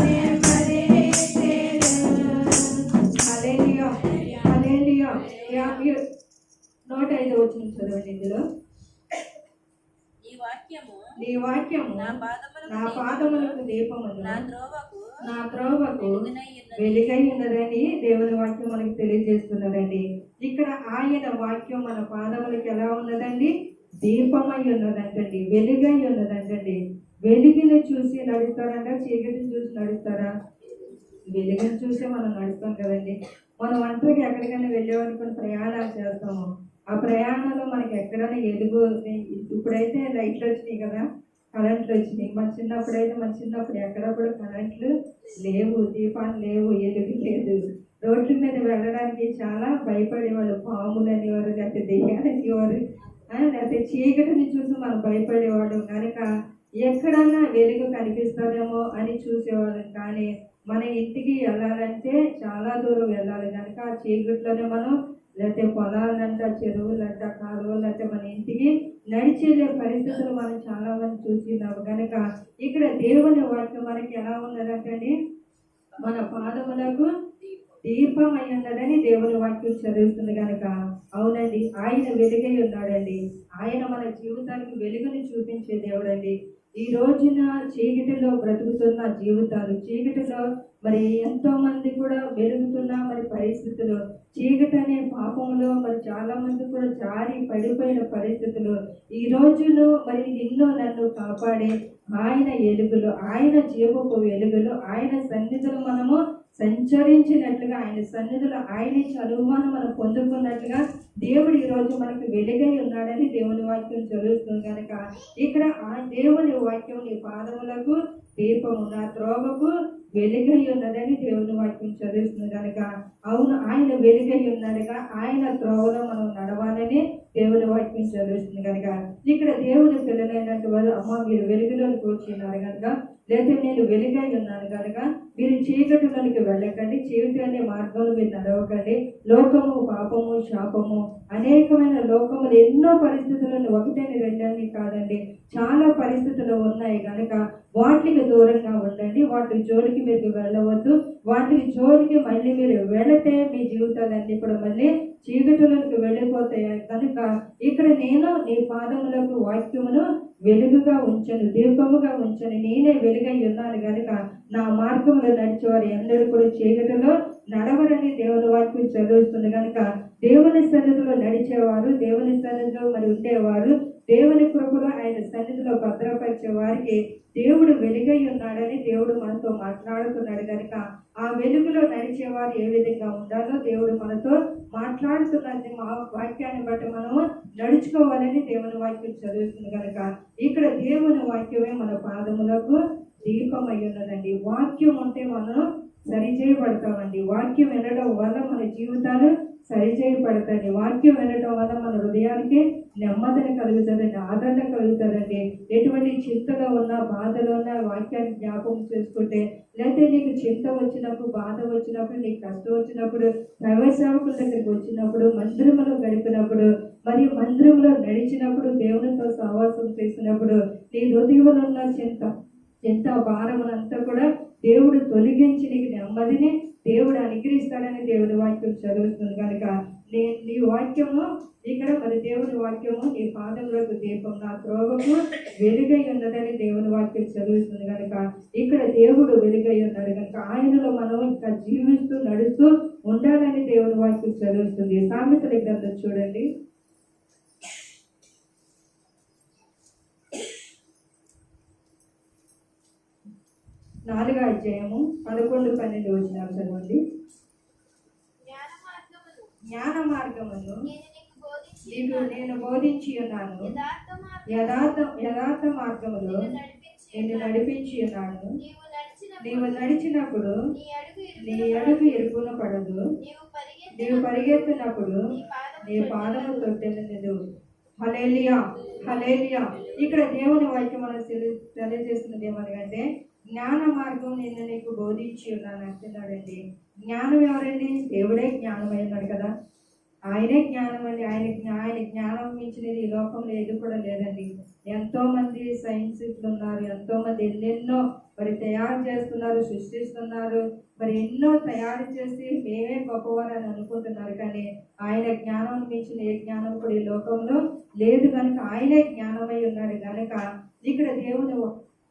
నెమ్మదినిచ్చెను. హల్లెలూయా, హల్లెలూయా. 105వ వచనం చదవండి. ఇందులో నీ వాక్యము నీ వాక్యము నా నా పాదములకు దీపమును, నా త్రోవకు నా త్రోవకు వెలుగునై ఉన్నది. వెలుగై ఉన్నదని దేవుని వాక్యం మనకి తెలియజేస్తున్నదండి. ఇక్కడ ఆయన వాక్యం మన పాదములకు ఎలా ఉన్నదండి? దీపమై ఉన్నదంటండి, వెలుగై ఉన్నదంటండి. వెలుగుని చూసి నడుస్తారంట, చీకటిని చూసి నడుస్తారా? వెలుగుని చూసే మనం నడుస్తాం కదండి. మనం ఒంటరికి ఎక్కడికైనా వెళ్ళేవనుకుని ప్రయాణాలు చేస్తాము. ఆ ప్రయాణంలో మనకి ఎక్కడైనా ఎలుగు, ఇప్పుడైతే లైట్లు వచ్చినాయి కదా, కరెంట్లు వచ్చినాయి. మన చిన్నప్పుడు ఎక్కడ కూడా కరెంట్లు లేవు, దీపాలు లేవు, ఎలుగు లేదు. రోడ్ల మీద వెళ్ళడానికి చాలా భయపడేవాళ్ళు. పాములు అనేవారు, లేకపోతే దెయ్యాలు అనేవారు, లేకపోతే చీకటిని చూసి మనం భయపడేవాడు కనుక ఎక్కడన్నా వెలుగు కనిపిస్తుందేమో అని చూసేవాళ్ళం. కానీ మన ఇంటికి వెళ్ళాలంటే చాలా దూరం వెళ్ళాలి కనుక ఆ చీకట్లోనే మనం, లేకపోతే పొలాలంట, చెరువులంట, కాలువలంట మన ఇంటికి నడిచేలే పరిస్థితులు మనం చాలా మంది చూసినాము కనుక ఇక్కడ దేవుని వాక్యం మనకి ఎలా ఉన్నదంటండి? మన పాదములకు దీపం అయి ఉన్నదని దేవుని వాక్యం చదువుతుంది కనుక అవునండి, ఆయన వెలుగై ఉన్నాడండి. ఆయన మన జీవితానికి వెలుగుని చూపించే దేవుడండి. ఈ రోజున చీకటిలో బ్రతుకుతున్న జీవితాలు, చీకటిలో మరి ఎంతో మంది కూడా వెలుగుతున్న మరి పరిస్థితులు, చీకటి అనే పాపంలో మరి చాలా మంది కూడా జారి పడిపోయిన పరిస్థితులు, ఈ రోజులో మరి నిన్ను నన్ను కాపాడే ఆయన ఎలుగులు, ఆయన జీవపు వెలుగులు, ఆయన సన్నిధులు మనము సంచరించినట్లుగా, ఆయన సన్నిధులు ఆయన చదువుమాను మనం పొందుకున్నట్లుగా దేవుడు ఈరోజు మనకు వెలుగై ఉన్నాడని దేవుని వాక్యం చదువుతుంది కనుక ఇక్కడ ఆ దేవుని వాక్యం నీ పాదములకు దీపము, నా త్రోవకు వెలుగై ఉన్నదని దేవుని వాక్యం చదువుతుంది కనుక అవును, ఆయన వెలుగై ఉన్నాడుగా, ఆయన త్రోవలో మనం నడవాలని దేవుని వాక్యం చదువుతుంది కనుక ఇక్కడ దేవుని పిల్లలైనట్టు వారు, అమ్మ మీరు వెలుగులోనికి వచ్చినారు కనుక, లేదా నేను వెలుగై ఉన్నాను కనుక మీరు చీకటిలోనికి వెళ్ళకండి, చీకటి అనే మార్గంలో మీరు నడవకండి. లోకము, పాపము, శాపము, అనేకమైన లోకములు ఎన్నో పరిస్థితులను, ఒకటని రెండని కాదండి, చాలా పరిస్థితులు ఉన్నాయి కనుక వాటికి దూరంగా ఉండండి. వాటి జోలికి మీరు వెళ్ళవద్దు. వాటికి జోలికి మళ్ళీ మీరు వెళితే మీ జీవితాలన్నీ కూడా మళ్ళీ చీకటిలోకి వెళ్ళిపోతాయి కనుక ఇక్కడ నేను నీ పాదములకు వాక్యమును వెలుగుగా ఉంచను, దీపముగా ఉంచను, నేనే వెలుగై ఉన్నాను కనుక నా మార్గంలో నడిచేవారు అందరూ కూడా చీకటిలో నడవరని దేవుని వాక్యం చదువుతుంది కనుక దేవుని సన్నిధిలో నడిచేవారు, దేవుని సన్నిధిలో మరి ఉండేవారు, దేవుని కృపలో ఆయన సన్నిధిలో భద్రపరిచే వారికి దేవుడు వెలుగై ఉన్నాడని దేవుడు మనతో మాట్లాడుతున్నాడు కనుక ఆ వెలుగులో నడిచేవారు ఏ విధంగా ఉండాలో దేవుడు మనతో మాట్లాడుతున్నది. మా వాక్యాన్ని బట్టి మనము నడుచుకోవాలని దేవుని వాక్యం చదువుతుంది కనుక ఇక్కడ దేవుని వాక్యమే మన పాదములకు దీపమై ఉన్నదండి. వాక్యం ఉంటే మనం సరిచేయబడతామండి. వాక్యం వినడం వల్ల మన జీవితాలు సరిచేయబడతాయి. వాక్యం వినడం వల్ల మన హృదయానికి నెమ్మదిని కలుగుతుందండి, ఆదరణ కలుగుతుందండి. ఎటువంటి చింతలో ఉన్నా, బాధలో ఉన్నా వాక్యాన్ని జ్ఞాపకం చేసుకుంటే, లేకపోతే నీకు చింత వచ్చినప్పుడు, బాధ వచ్చినప్పుడు, నీకు కష్టం వచ్చినప్పుడు, దైవసేవకుల దగ్గరికి వచ్చినప్పుడు, మందిరంలో గడిపినప్పుడు, మరియు మందిరంలో నడిచినప్పుడు, దేవునితో సహవాసం చేసినప్పుడు నీ హృదయంలో ఉన్న చింత భారమునంతా కూడా దేవుడు తొలగించి నీకు నెమ్మదిని దేవుడు అనుగ్రహిస్తాడని దేవుని వాక్యం చదువుతుంది కనుక నీ వాక్యము ఇక్కడ మరి దేవుని వాక్యము నీ పాదములకు దీపం, నా త్రోవకు వెలుగై ఉన్నదని దేవుని వాక్యం చదువుతుంది కనుక ఇక్కడ దేవుడు వెలుగై ఉన్నాడు కనుక ఆయనలో మనం ఇంకా జీవిస్తూ నడుస్తూ ఉండాలని దేవుని వాక్యం చదువుతుంది. సామెతల గ్రంథం చూడండి, 4వ అధ్యాయము 11-12 వచనాలు చదవండి. జ్ఞాన మార్గమును నీకు నేను బోధించి ఉన్నాను, యథార్థ మార్గములో నిన్ను నడిపించి ఉన్నాను. నీవు నడిచినప్పుడు నీ అడుగు ఇరుకున పడదు, నీవు పరిగెత్తినప్పుడు నీ పాదము తొట్టెలదు. హల్లెలూయా, హల్లెలూయా. ఇక్కడ దేవుని వాక్యం మనం తెలియజేస్తున్నది ఏమనగంటే జ్ఞాన మార్గం నిన్ను నీకు బోధించి ఉన్నాను అంటున్నాడండి. జ్ఞానం ఎవరండి? దేవుడే జ్ఞానమై ఉన్నాడు కదా, ఆయనే జ్ఞానం అండి. ఆయన జ్ఞానం మించినది ఈ లోకంలో ఏది కూడా లేదండి. ఎంతో మంది సైంటిస్టులు ఉన్నారు, ఎంతో మంది ఎన్నెన్నో మరి తయారు చేస్తున్నారు, సృష్టిస్తున్నారు, మరి ఎన్నో తయారు చేసి మేమే గొప్పవారని అనుకుంటున్నారు. కానీ ఆయన జ్ఞానం మించిన ఏ జ్ఞానం కూడా ఈ లోకంలో లేదు కనుక ఆయనే జ్ఞానమై ఉన్నాడు కనుక ఇక్కడ దేవుని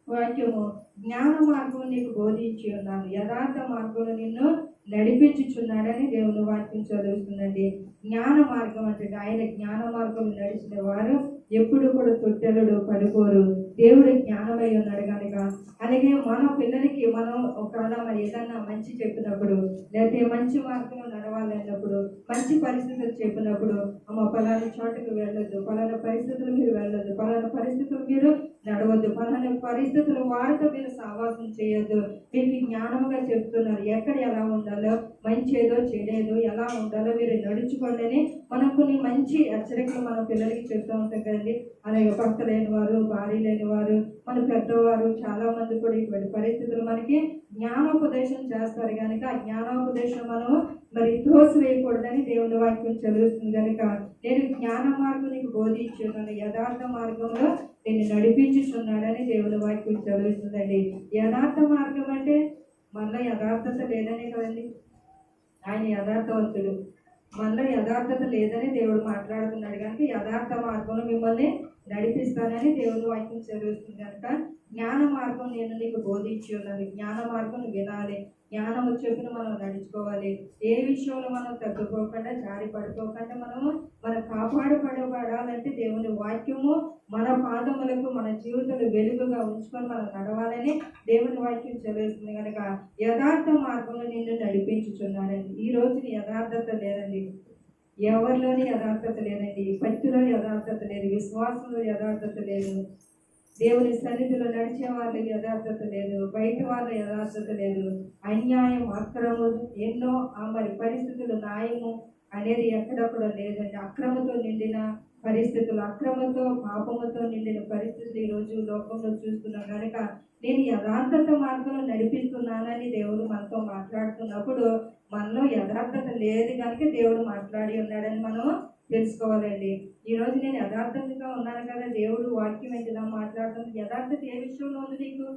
వాక్యము జ్ఞాన మార్గం నీకు బోధించి ఉన్నాను, యథార్థ మార్గంలో నిన్ను నడిపించుచున్నాడని దేవుని వాక్యం చదువుతుందండి. జ్ఞాన మార్గం అంటే ఆయన జ్ఞాన మార్గం నడిచిన వారు ఎప్పుడు కూడా తొట్టెలుడు పడుకోరు. దేవుడు జ్ఞానమై ఉన్నాడు కనుక అలాగే మన పిల్లలకి మనం ఒకవేళ మరి ఏదన్నా మంచి చెప్పినప్పుడు, లేకపోతే మంచి మార్గంలో నడవాలన్నప్పుడు, మంచి పరిస్థితులు చెప్పినప్పుడు, అమ్మ పలానా చోటుకు వెళ్ళొద్దు, పలానా పరిస్థితులు మీరు వెళ్ళొద్దు, పలానా పరిస్థితులు మీరు నడవద్దు, పలానా పరిస్థితులు వారితో మీరు సహవాసం చేయొద్దు, మీకు జ్ఞానముగా చెప్తున్నారు ఎక్కడ ఎలా ఉండాలో, మంచి ఏదో చెడేదో ఎలా ఉండాలో మీరు నడుచుకోండి అని మనం కొన్ని మంచి హెచ్చరికలు మన పిల్లలకి చెప్తూ ఉంటాం కదండి. అలాగే భర్త లేని వారు, భార్య లేని వారు, మన పెద్దవారు చాలా మంది కూడా ఇటువంటి పరిస్థితులు మనకి జ్ఞానోపదేశం చేస్తారు కనుక ఆ జ్ఞానోపదేశం మనం మరి త్రోసివేయకూడదని దేవుని వాక్యం చదువుతుంది కనుక నేను జ్ఞాన మార్గం నీకు బోధించున్నాను, యథార్థ మార్గంలో నేను నడిపించుచున్నాడని దేవుని వాక్యం చదువుతుందండి. యథార్థ మార్గం అంటే మనలో యథార్థత లేదనే కదండి, ఆయన యథార్థవంతుడు. మనలో యథార్థత లేదని దేవుడు మాట్లాడుతున్నాడు కనుక యథార్థ మార్గంలో మిమ్మల్ని నడిపిస్తానని దేవుని వాక్యం చదువుతుంది కనుక జ్ఞాన మార్గం నేను నీకు బోధించి ఉన్నది. జ్ఞాన మార్గం వినాలి, జ్ఞానము చెప్పిన మనం నడుచుకోవాలి. ఏ విషయంలో మనం తగ్గిపోకుండా జారి పడిపోకుండా మనం కాపాడబడాలంటే దేవుని వాక్యము మన పాదములకు మన జీవితంలో వెలుగుగా ఉంచుకొని మనం నడవాలని దేవుని వాక్యం చదువుతుంది కనుక యథార్థ మార్గంలో నిన్ను నడిపించుచున్నానండి. ఈ రోజు యథార్థత లేదండి, ఎవరిలోని యథార్థత లేదండి, భక్తిలో యథార్థత లేదు, విశ్వాసంలో యథార్థత లేదు, దేవుని సన్నిధిలో నడిచే వాళ్ళ యథార్థత లేదు, బయట వాళ్ళ యథార్థత లేదు. అన్యాయం, అక్రమం ఎన్నో మరి పరిస్థితులు, న్యాయము అనేది ఎక్కడక్కడ లేదండి. అక్రమతో నిండిన పరిస్థితులు, అక్రమంతో పాపముతో నిండిన పరిస్థితులు ఈరోజు లోకంలో చూస్తున్నాం కనుక నేను యథార్థత మార్గంలో నడిపిస్తున్నానని దేవుడు మనతో మాట్లాడుతున్నప్పుడు మనలో యథార్థత లేదు కనుక దేవుడు మాట్లాడి ఉన్నాడని మనం తెలుసుకోవాలండి. ఈరోజు నేను యథార్థంగా ఉన్నాను కదా, దేవుడు వాక్యం ఎలా మాట్లాడుతుంది. యథార్థత ఏ విషయంలో ఉంది నీకు?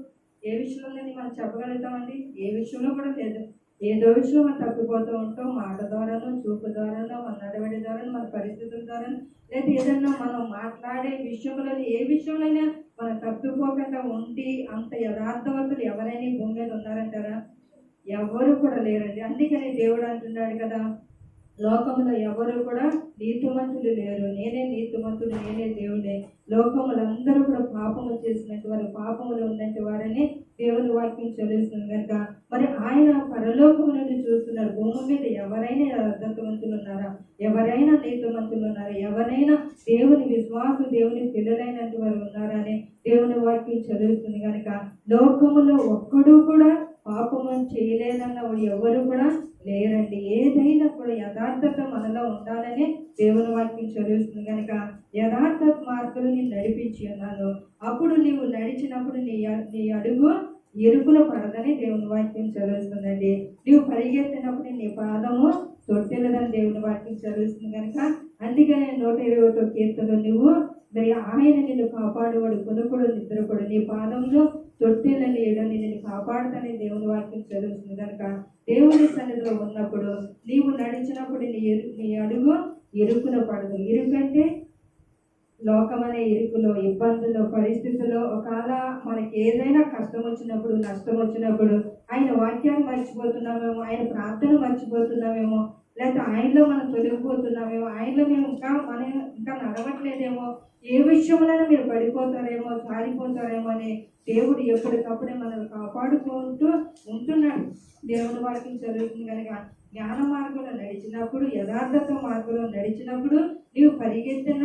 ఏ విషయంలో ఉందని మనం చెప్పగలుగుతామండి? ఏ విషయంలో కూడా లేదు. ఏదో విషయం మనం తప్పిపోతూ ఉంటాం, మాట ద్వారానో, చూపు ద్వారానో, మన నడవడి ద్వారానో, మన పరిస్థితుల ద్వారా, లేదా ఏదన్నా మనం మాట్లాడే విషయంలో ఏ విషయంలోనైనా మనం తప్పిపోకుండా ఉండి అంత యథార్థవంతులు ఎవరైనా భూమి మీద ఉన్నారంటారా? ఎవరు కూడా లేరండి. అందుకని దేవుడు అంటున్నాడు కదా, లోకంలో ఎవరు కూడా నీతిమంతులు లేరు, నేనే నీతిమంతుడు, నేనే దేవుడే. లోకములు అందరూ కూడా పాపము చేసినట్టు వారు, పాపములు ఉన్నట్టు వారని దేవుని వాక్యం చదువుతుంది కనుక మరి ఆయన పరలోకము నుండి చూస్తున్నారు. భూమి మీద ఎవరైనా యథార్థవంతులు ఉన్నారా? ఎవరైనా నీతిమంతులు ఉన్నారా? ఎవరైనా దేవుని విశ్వాసం, దేవుని పిల్లలైనట్టు వారు ఉన్నారా అని దేవుని వాక్యం చదువుతుంది కనుక లోకములో ఒక్కడు కూడా పాపము చేయలేదన్న ఎవరు కూడా లేరండి. ఏదైనా కూడా యథార్థత మనలో ఉండాలని దేవుని వాక్యం చదువుతుంది కనుక యథార్థ మార్గంలో నేను నడిపించి ఉన్నాను. అప్పుడు నీవు నడిచినప్పుడు నీ అడుగు ఎరుపులో పడదని దేవుని వాక్యం చదువుతుందండి. నీవు పరిగెత్తినప్పుడు నీ పాదము తొట్టెలదని దేవుని వాక్యం చదువుతుంది కనుక అందుకనే 121వ కీర్తనలో నువ్వు ఆయన నిన్ను కాపాడువాడు, కొనుకుడు నిద్రపడు, నీ పాదంలో తొట్టెలని ఏడని నేను కాపాడుతానని దేవుని వాక్యం చదువుతుంది కనుక దేవుని సన్నిధిలో ఉన్నప్పుడు నీవు నడిచినప్పుడు నీ అడుగు ఇరుకున పడదు. ఇరుకంటే లోకమనే ఇరుకులో, ఇబ్బందుల్లో, పరిస్థితుల్లో ఒకవేళ మనకి ఏదైనా కష్టం వచ్చినప్పుడు, నష్టం వచ్చినప్పుడు ఆయన వాక్యాన్ని మర్చిపోతున్నామేమో, ఆయన ప్రార్థన మర్చిపోతున్నామేమో, లేకపోతే ఆయనలో మనం తొలగిపోతున్నామేమో, ఆయనలో మేము ఇంకా నడవట్లేదేమో, ఏ విషయంలోనైనా మీరు పడిపోతారేమో, జారిపోతారేమో అని దేవుడు ఎప్పటికప్పుడే మనల్ని కాపాడుకుంటూ ఉంటున్నాడు. దేవుని వాక్యం చదువుతుంది కనుక జ్ఞాన మార్గంలో నడిచినప్పుడు, యథార్థత మార్గంలో నడిచినప్పుడు నీవు పరిగెత్తిన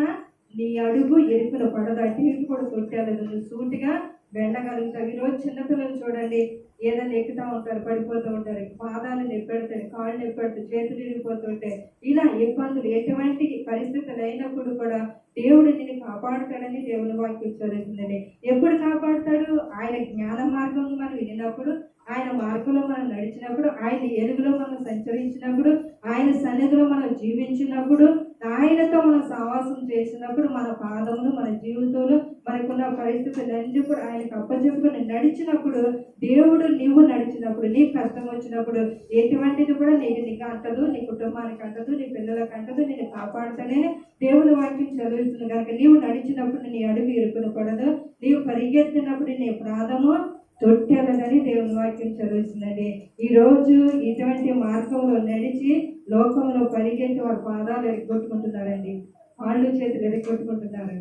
నీ అడుగు ఎరుపున పడదు, అటు ఇటు కూడా కొట్టాలి, నువ్వు సూటిగా వెళ్ళగలుగుతావు. ఈరోజు చిన్నపిల్లలు చూడండి, ఏదైనా ఎక్కుతూ ఉంటారు, పడిపోతూ ఉంటారు, పాదాలు నొప్పెడతాయి, కాళ్ళు నొప్పెడతాయి, చేతులు ఇరిగిపోతుంటాయి. ఇలా ఇబ్బందులు ఎటువంటి పరిస్థితులు అయినప్పుడు కూడా దేవుడు నిన్ను కాపాడుతాడని దేవుని వాక్యం చదువుతుందండి. ఎప్పుడు కాపాడుతాడు? ఆయన జ్ఞాన మార్గం మనం వినినప్పుడు, ఆయన మార్గంలో మనం నడిచినప్పుడు, ఆయన ఎలుగులో మనం సంచరించినప్పుడు, ఆయన సన్నిధిలో మనం జీవించినప్పుడు, ఆయనతో మనం సహవాసం చేసినప్పుడు మన పాదములు, మన జీవితంలో మనకున్న పరిస్థితులన్నీ కూడా ఆయనకు అప్పచెప్పుకుని నడిచినప్పుడు, దేవుడు నీవు నడిచినప్పుడు, నీకు కష్టం వచ్చినప్పుడు ఎటువంటిది కూడా నీకు అంటదు, నీ కుటుంబానికి అంటదు, నీ పిల్లలకు అంటదు, నేను కాపాడుతానే దేవుని వాక్యం చదువుతుంది కనుక నీవు నడిచినప్పుడు నీ అడుగు ఇరుకున పడదు, నీవు పరిగెత్తినప్పుడు నీ ప్రాణము తొట్టెలదని దేవుని వాక్యం చదువుతుందండి. ఈరోజు ఇటువంటి మార్గంలో నడిచి లోకంలో పరిగెత్తి వారి పాదాలు ఎరగొట్టుకుంటున్నారండి, కాళ్ళు చేతులు ఎరగొట్టుకుంటున్నారు,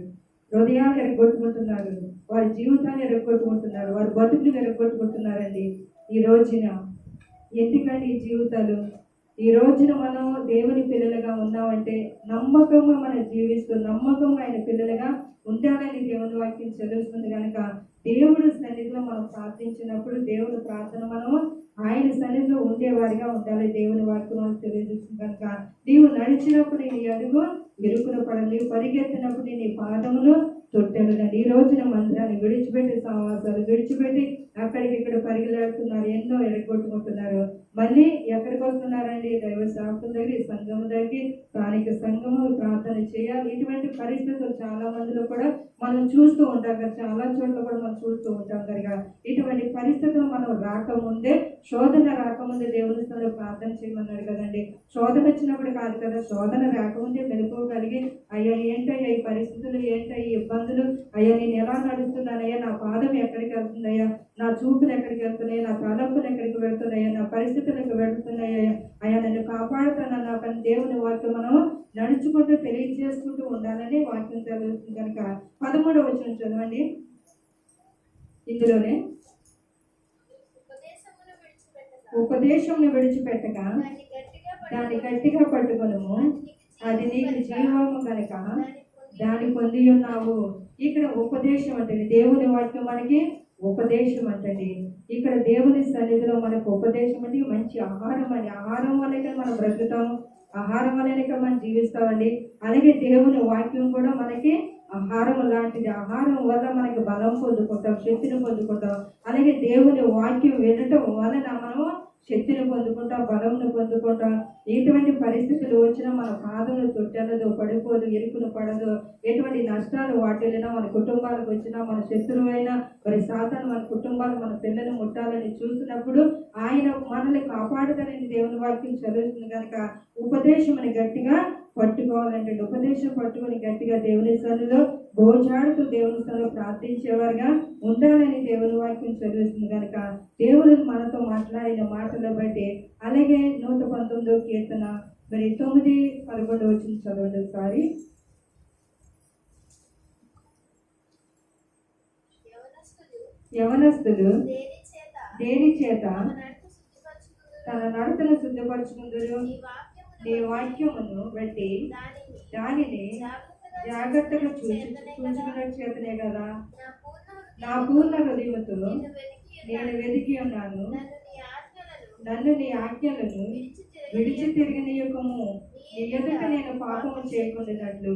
హృదయాలు ఎరగొట్టుకుంటున్నారు, వారి జీవితాన్ని ఎరగొట్టుకుంటున్నారు, వారి బతుకులు ఎరగొట్టుకుంటున్నారండి. ఈ రోజున ఎందుకంటే ఈ జీవితాలు ఈ రోజున మనం దేవుని పిల్లలుగా ఉన్నామంటే నమ్మకంగా మనం జీవిస్తూ నమ్మకంగా ఆయన పిల్లలుగా ఉండాలని దేవుని వాక్యం చదువుతుంది కనుక దేవుడు సన్నిధిలో మనం ప్రార్థించినప్పుడు దేవుని ప్రార్థన మనము ఆయన సన్నిధిలో ఉండేవారిగా ఉండాలి. దేవుని వాక్యం మనం తెలియజేస్తుంది కనుక నీవు నడిచినప్పుడు నీ అడుగు ఇరుకున పడ, నీవు పరిగెత్తినప్పుడు నీ పాదములు తొట్టెలునండి. ఈ రోజున మందిరాన్ని విడిచిపెట్టి సహవాసాలు విడిచిపెట్టి అక్కడికి ఇక్కడ పరిగెలాడుతున్నారు, ఎన్నో ఎరగొట్టుకుంటున్నారు. మళ్ళీ ఎక్కడికి వస్తున్నారండి? దైవ శాఖల దగ్గర, సంఘం దగ్గర, స్థానిక సంఘము ప్రార్థన చేయాలి. ఇటువంటి పరిస్థితులు చాలా మందిలో కూడా మనం చూస్తూ ఉంటాం కదా, చాలా చోట్ల కూడా మనం చూస్తూ ఉంటాం కనుక ఇటువంటి పరిస్థితులు మనం రాకముందే, శోధన రాకముందే దేవుని స్థలంలో ప్రార్థన చేయమన్నాడు కదండి. శోధన వచ్చినప్పుడు కాదు కదా, శోధన రాకముందే మెలుకోగలిగి, అయ్యా ఏంటయ్యా ఈ పరిస్థితులు, ఏంటయ్యా ఈ ఇబ్బందులు, అయ్యా నేను ఎలా నడుస్తున్నానయ్యా, నా పాదం ఎక్కడికి వెళ్తుందయ్యా, నా చూపులు ఎక్కడికి వెళ్తున్నాయా, నా తలంపులు ఎక్కడికి వెళ్తున్నాయా, నా పరిస్థితులకు వెళ్తున్నాయా, అయ్యా నన్ను కాపాడుతానన్న పని దేవుని వాక్యం మనం నడుచుకుంటూ తెలియజేసుకుంటూ ఉండాలని వాక్యం చదువుతుంది కనుక 13వ వచనం చదవండి. ఇందులోనే ఉపదేశమును విడిచిపెట్టక దాన్ని గట్టిగా పట్టుకొనుము, అది నీకు జీవము కనుక దాన్ని పొంది ఉన్నావు. ఇక్కడ ఉపదేశం అంటే దేవుని వాక్యం మనకి ఉపదేశం అంటండి. ఇక్కడ దేవుని సన్నిధిలో మనకు ఉపదేశం అంటే మంచి ఆహారం అండి. ఆహారం వల్లనే మనం బ్రతుకుతాము, ఆహారం వల్లనే మనం జీవిస్తామండి. అలాగే దేవుని వాక్యం కూడా మనకి ఆహారం లాంటిది. ఆహారం వల్ల మనకి బలం పొందుకుంటాం, శక్తిని పొందుకుంటాం. అలాగే దేవుని వాక్యం వినటం వలన మనం శక్తిని పొందుకుంటాం, బలంను పొందుకుంటాం. ఎటువంటి పరిస్థితులు వచ్చినా మన పాదములు తొట్టెలదు, పడిపోదు, ఇరుకును పడదు. ఎటువంటి నష్టాలు వాటిల్లినా, మన కుటుంబాలకు వచ్చినా, మన శత్రువైనా మరి సాతాను మన కుటుంబాలు, మన పిల్లలు ముట్టాలని చూసినప్పుడు ఆయన మనల్ని కాపాడుతానని దేవుని వాక్యం చదువుతుంది కనుక ఉపదేశం గట్టిగా పట్టుకోవాలంటే, ఉపదేశం పట్టుకొని గట్టిగా దేవుని సన్నిధిలో గోజాడుతూ దేవుని సన్నిధిలో ప్రార్థించేవారుగా ఉండాలని దేవుని వాక్యం చదువుతుంది కనుక దేవుడు మనతో మాట్లాడిన మాటలు బట్టి. అలాగే 119వ కీర్తన మరి 9-11 వచ్చిన చదవండి ఒకసారి. యవనస్తులు దేని చేత తన నడతను శుద్ధపరచుకుందరు? నీ వాక్యమును బట్టి దానిని జాగ్రత్తగా చూసుకున్న చేతనే కదా నా పూర్ణ హృదయముతో నేను వెతికి ఉన్నాను. నన్ను నీ ఆజ్ఞలను విడిచి తిరగనీయకము. నీ ఎదుట నేను పాపము చేయకుండానట్లు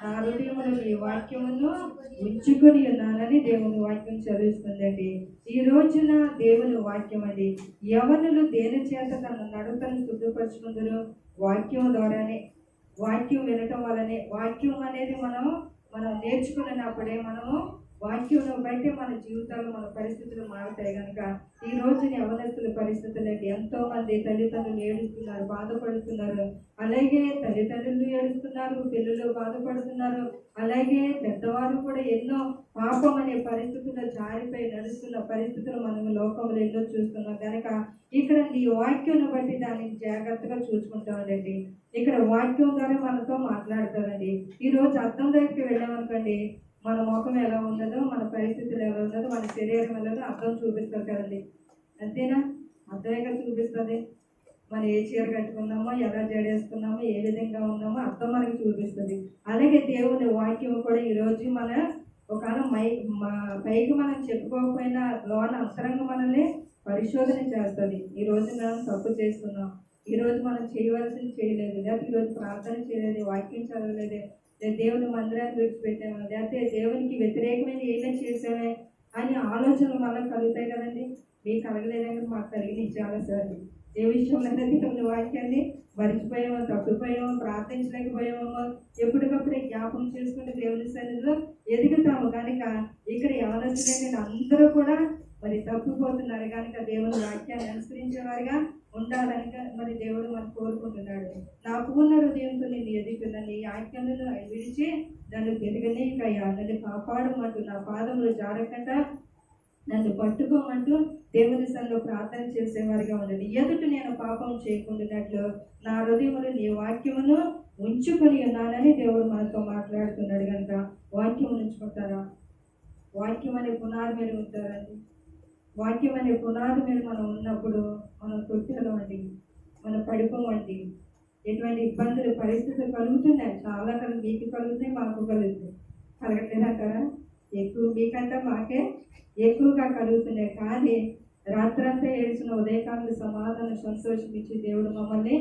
నా హృదయమును నీ వాక్యమును ఉంచుకొని ఉన్నానని దేవుని వాక్యం చదువుతుందండి. ఈ రోజున దేవుని వాక్యం అండి. యవనులు దేని చేత తన నడతను శుద్ధపరచుకుందరు? వాక్యం ద్వారానే, వాక్యం వినటం వల్లనే. వాక్యం అనేది మనం నేర్చుకున్నప్పుడే మనము వాక్యం బట్టి మన జీవితాలు, మన పరిస్థితులు మారుతాయి కనుక ఈ రోజున యవనస్తుల పరిస్థితులు ఎంతో మంది తల్లిదండ్రులు ఏడుస్తున్నారు, బాధపడుతున్నారు. అలాగే తల్లిదండ్రులు ఏడుస్తున్నారు, పిల్లలు బాధపడుతున్నారు. అలాగే పెద్దవారు కూడా ఎన్నో పాపం అనే పరిస్థితుల్లో జారిపోయి నడుస్తున్న పరిస్థితులు మనం లోకంలో ఎన్నో చూస్తున్నాం కనుక ఇక్కడ నీ వాక్యం బట్టి దాన్ని జాగ్రత్తగా చూసుకుంటామండి. ఇక్కడ వాక్యం ద్వారా మనతో మాట్లాడతారండి. ఈరోజు అర్థం దగ్గరికి వెళ్ళామనుకోండి, మన ముఖం ఎలా ఉన్నదో, మన పరిస్థితులు ఎలా ఉన్నదో, మన శరీరం ఎలా ఉన్నదో అర్థం చూపిస్తారు కదండి. అంతేనా? అర్థమేగా చూపిస్తుంది. మనం ఏ చీర కట్టుకున్నామో, ఎలా జడేసుకున్నామో, ఏ విధంగా ఉన్నామో అర్థం మనకి చూపిస్తుంది. అలాగే దేవుని వాక్యం కూడా ఈరోజు మన ఒకవేళ పైకి మనం చెప్పుకోకపోయినా లోన అంతరంగా మనల్ని పరిశోధన చేస్తుంది. ఈరోజు మనం తప్పు చేస్తున్నాం, ఈరోజు మనం చేయవలసింది చేయలేదు, లేకపోతే ఈరోజు ప్రార్థన చేయలేదు, వాక్యం చదవలేదు, దేవుని మందిరాన్ని విడిచిపెట్టాము, లేకపోతే దేవునికి వ్యతిరేకమైన ఏమైనా చేసామే అని ఆలోచనలు మనకు కలుగుతాయి కదండి. మీకు కలగలేదని మాకు కలిగినాయి చాలాసార్లు. ఏ విషయంలో దేవుని వాక్యాన్ని మరిచిపోయామో, తప్పిపోయామో, ప్రార్థించలేకపోయామో ఎప్పటికప్పుడే జ్ఞాపకం చేసుకుంటే దేవుని సన్నిధిలో ఎదుగుతాము కనుక ఇక్కడ యవనస్తులైన అందరూ కూడా మరి తప్పిపోతున్నారు కనుక దేవుని వాక్యాన్ని అనుసరించేవారుగా ఉండాలని మరి దేవుడు మనం కోరుకుంటున్నాడు. నా పూర్ణ హృదయంతో నేను ఎదుగుతున్నా, నీ ఆజ్ఞలను విడిచి నన్ను తిరగనీకయ్యా, నన్ను కాపాడమంటూ, నా పాదములు జారకుండా నన్ను పట్టుకోమంటూ దేవుని సన్నిధిలో ప్రార్థన చేసేవారిగా ఉండండి. ఎదుట నేను పాపం చేయకుండానట్లు నా హృదయములు నీ వాక్యమును ఉంచుకొని ఉన్నానని దేవుడు మనతో మాట్లాడుతున్నాడు కనుక వాక్యం ఉంచుకుంటారా? వాక్యం అనే పునాది మీద ఉంటారండి. వాక్యం అనే పునాది మీద మనం ఉన్నప్పుడు మనం తొట్టెలు అండి, మనం పడిపోమండి. ఎటువంటి ఇబ్బందులు, పరిస్థితులు కలుగుతున్నాయి, చాలా మీకు కలుగుతాయి, మాకు కలుగుతాయి. కలగట్లేదంటారా? ఎక్కువ మీకంటే మాకే ఎక్కువగా కలుగుతున్నాయి. కానీ రాత్రంతా ఏడ్చిన ఉదయకాల సమాధానం సంతోషం ఇచ్చి దేవుడు మమ్మల్ని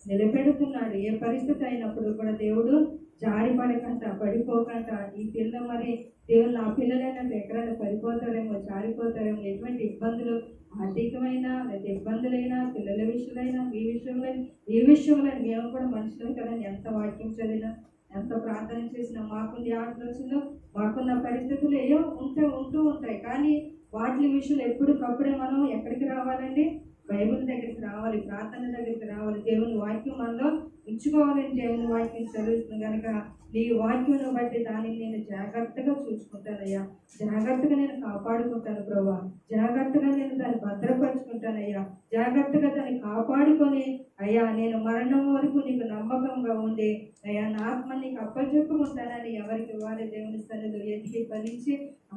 నిలబెడుతున్నాడు. ఏ పరిస్థితి అయినప్పుడు కూడా దేవుడు జారి పడకంట, పడిపోకంట. ఈ పిల్ల మరి దేవుడు నా పిల్లలైనా ఎక్కడైనా పడిపోతారేమో, జారిపోతారేమో, ఎటువంటి ఇబ్బందులు ఆర్థికమైన లేదా ఇబ్బందులైనా, పిల్లల విషయంలో ఈ విషయంలో మేము కూడా మనుషులు కదా, ఎంత వాక్యం చదివినా, ఎంత ప్రార్థన చేసినా, మాకున్న ఆలోచనలు, మాకున్న పరిస్థితులు ఏయో ఉంటూ ఉంటాయి. కానీ వాటి విషయంలో ఎప్పటికప్పుడే మనం ఎక్కడికి రావాలండి? బైబిల్ దగ్గరికి రావాలి, ప్రార్థన దగ్గరికి రావాలి, దేవుని వాక్యం మనలో ఉంచుకోవాలని దేవుని వాక్యం చదువుతుంది కనుక నీ వాక్యం బట్టి దానిని నేను జాగ్రత్తగా చూసుకుంటానయ్యా, జాగ్రత్తగా నేను కాపాడుకుంటాను ప్రభా, జాగ్రత్తగా నేను దాన్ని భద్రపరుచుకుంటానయ్యా, జాగ్రత్తగా దాన్ని కాపాడుకొని అయ్యా నేను మరణం వరకు నీకు నమ్మకంగా ఉండి అయ్యా నా ఆత్మ నీకు అప్పచెప్పుకుంటానని ఎవరికి వారి దేవుని సన్నిధిలో ఎదిగి ఫలించి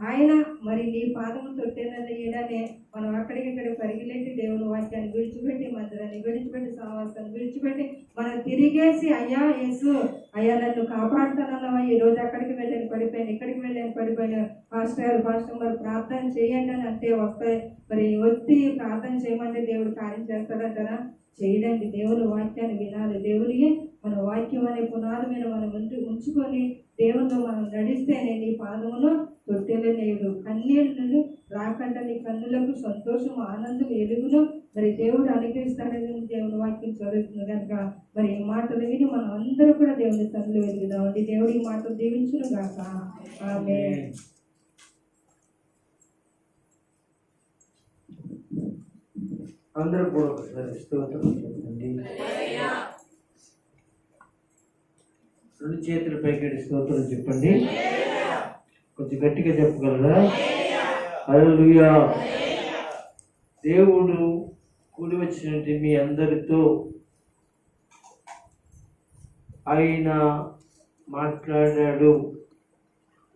ఆయన మరి నీ పాదము తొట్టేనని మనం అక్కడికిక్కడ పరిగిలేసి దేవుని వాక్యాన్ని విడిచిపెట్టి, మందిరాన్ని విడిచిపెట్టి, సహవాసాన్ని విడిచిపెట్టి మనం తిరిగేసి అయ్యా యేసు అయ్యా నన్ను కాపాడుతానన్నావా, ఈ రోజు అక్కడికి వెళ్ళాను పడిపోయాను, ఇక్కడికి వెళ్ళాను పడిపోయాను, పాస్టర్ మరి ప్రార్థన చేయండి అని అంటే వస్తాయి. మరి వచ్చి ప్రార్థన చేయమంటే దేవుడు కార్యం చేస్తాడంటారా? చేయడానికి దేవుని వాక్యాన్ని వినాలి. దేవునికి మన వాక్యం అనే పునాది మీద మనం ఉంచుకొని దేవునిలో మనం నడిస్తేనే నీ పాదమును తొట్టెలనేయుడు కన్నీళ్ళు రాకుండా నీ కన్నులకు సంతోషం, ఆనందం, ఎలుగును మరి దేవుడు అనుగ్రహిస్తాడని దేవుని వాక్యం చదువుతుంది కనుక మరి ఈ మాటలు విని మనం అందరూ కూడా దేవుని సన్నిధిలో వెలుగుదామండి. దేవుడు ఈ మాటలు దీవించును గాక. ఆమేన్. అందరూ కూడా ఒకసారి స్తోత్రం చెప్పండి. రెండు చేతుల పైకి స్తోత్రం చెప్పండి. కొంచెం గట్టిగా చెప్పగలరా? హల్లెలూయా. దేవుడు కూడి వచ్చినట్టు మీ అందరితో ఆయన మాట్లాడాడు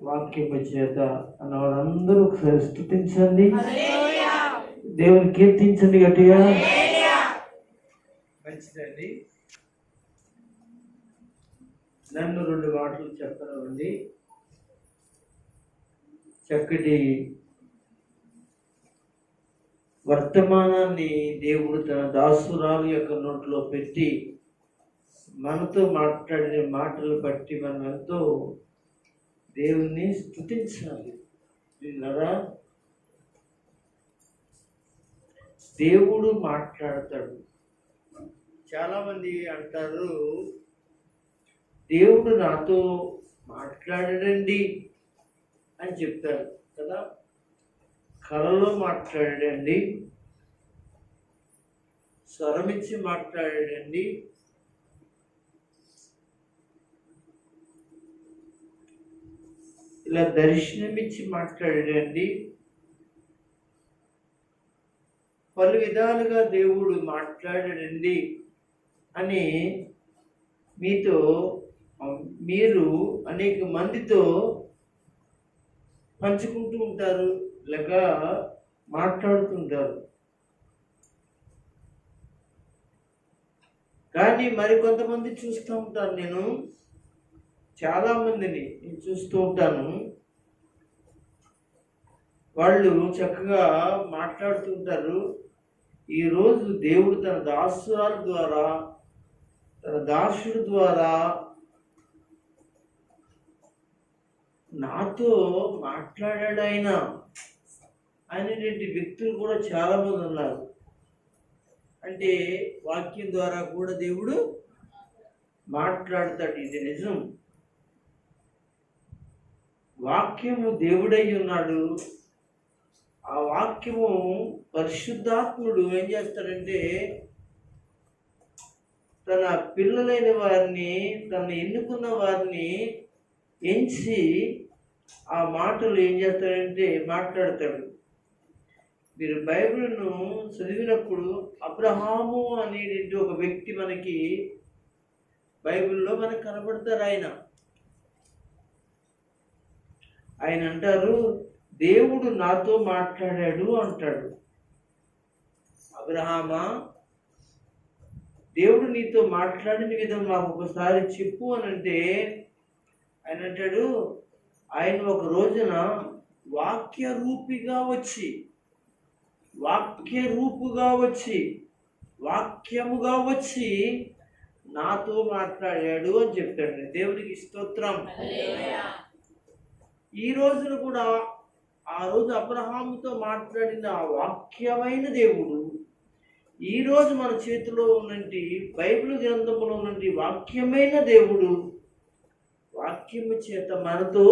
వాక్యం చేత అన్న వాళ్ళందరూ ఒకసారి స్తుతించండి, దేవుని కీర్తించండి గట్టిగా. మంచిదండి. నన్ను రెండు మాటలు చెప్పనివ్వండి. చక్కటి వర్తమానాన్ని దేవుడు తన దాసురాలు యొక్క నోట్లో పెట్టి మనతో మాట్లాడిన మాటలు బట్టి మనం ఎంతో దేవుణ్ణి స్తుతించాలి. విన్నారా? దేవుడు మాట్లాడతాడు. చాలామంది అంటారు దేవుడు నాతో మాట్లాడాడండి అని చెప్తారు కదా. కలలో మాట్లాడాడండి, స్వరమిచ్చి మాట్లాడాడండి, ఇలా దర్శనమిచ్చి మాట్లాడాడండి, పలు విధాలుగా దేవుడు మాట్లాడాడండి అని మీరు అనేక మందితో పంచుకుంటూ ఉంటారు, లేక మాట్లాడుతుంటారు. కానీ మరి కొంతమంది చూస్తూ ఉంటాను, నేను చాలా మందిని చూస్తూ ఉంటాను, వాళ్ళు చక్కగా మాట్లాడుతుంటారు. ఈరోజు దేవుడు తన దాసురాల ద్వారా, తన దాసుడు ద్వారా నాతో మాట్లాడాడు ఆయన అనేటువంటి వ్యక్తులు కూడా చాలా మంది ఉన్నారు. అంటే వాక్యం ద్వారా కూడా దేవుడు మాట్లాడతాడు. ఇది నిజం. వాక్యము దేవుడై ఉన్నాడు. ఆ వాక్యము పరిశుద్ధాత్ముడు ఏం చేస్తాడంటే తన పిల్లలైన వారిని, తన ఎన్నుకున్న వారిని ఎంచి ఆ మాటలు ఏం చేస్తాడంటే మాట్లాడతాడు. మీరు బైబిల్ను చదివినప్పుడు అబ్రహాము అనేటువంటి ఒక వ్యక్తి మనకి బైబిల్లో మనకు కనబడతారు. ఆయన అంటారు, దేవుడు నాతో మాట్లాడాడు అంటాడు. అబ్రహామా, దేవుడు నీతో మాట్లాడిన విధం మాకు ఒకసారి చెప్పు అని అంటే ఆయన అంటాడు, ఆయన ఒక రోజున వాక్య రూపిగా వచ్చి వాక్య రూపుగా వచ్చి, వాక్యముగా వచ్చి నాతో మాట్లాడాడు అని చెప్పాడు. దేవునికి స్తోత్రం. ఈ రోజున కూడా ఆ రోజు అబ్రహాముతో మాట్లాడిన ఆ వాక్యమైన దేవుడు ఈ రోజు మన చేతిలో ఉన్నటి బైబిల్ గ్రంథంలో ఉన్నటి వాక్యమైన దేవుడు వాక్యము చేత మనతో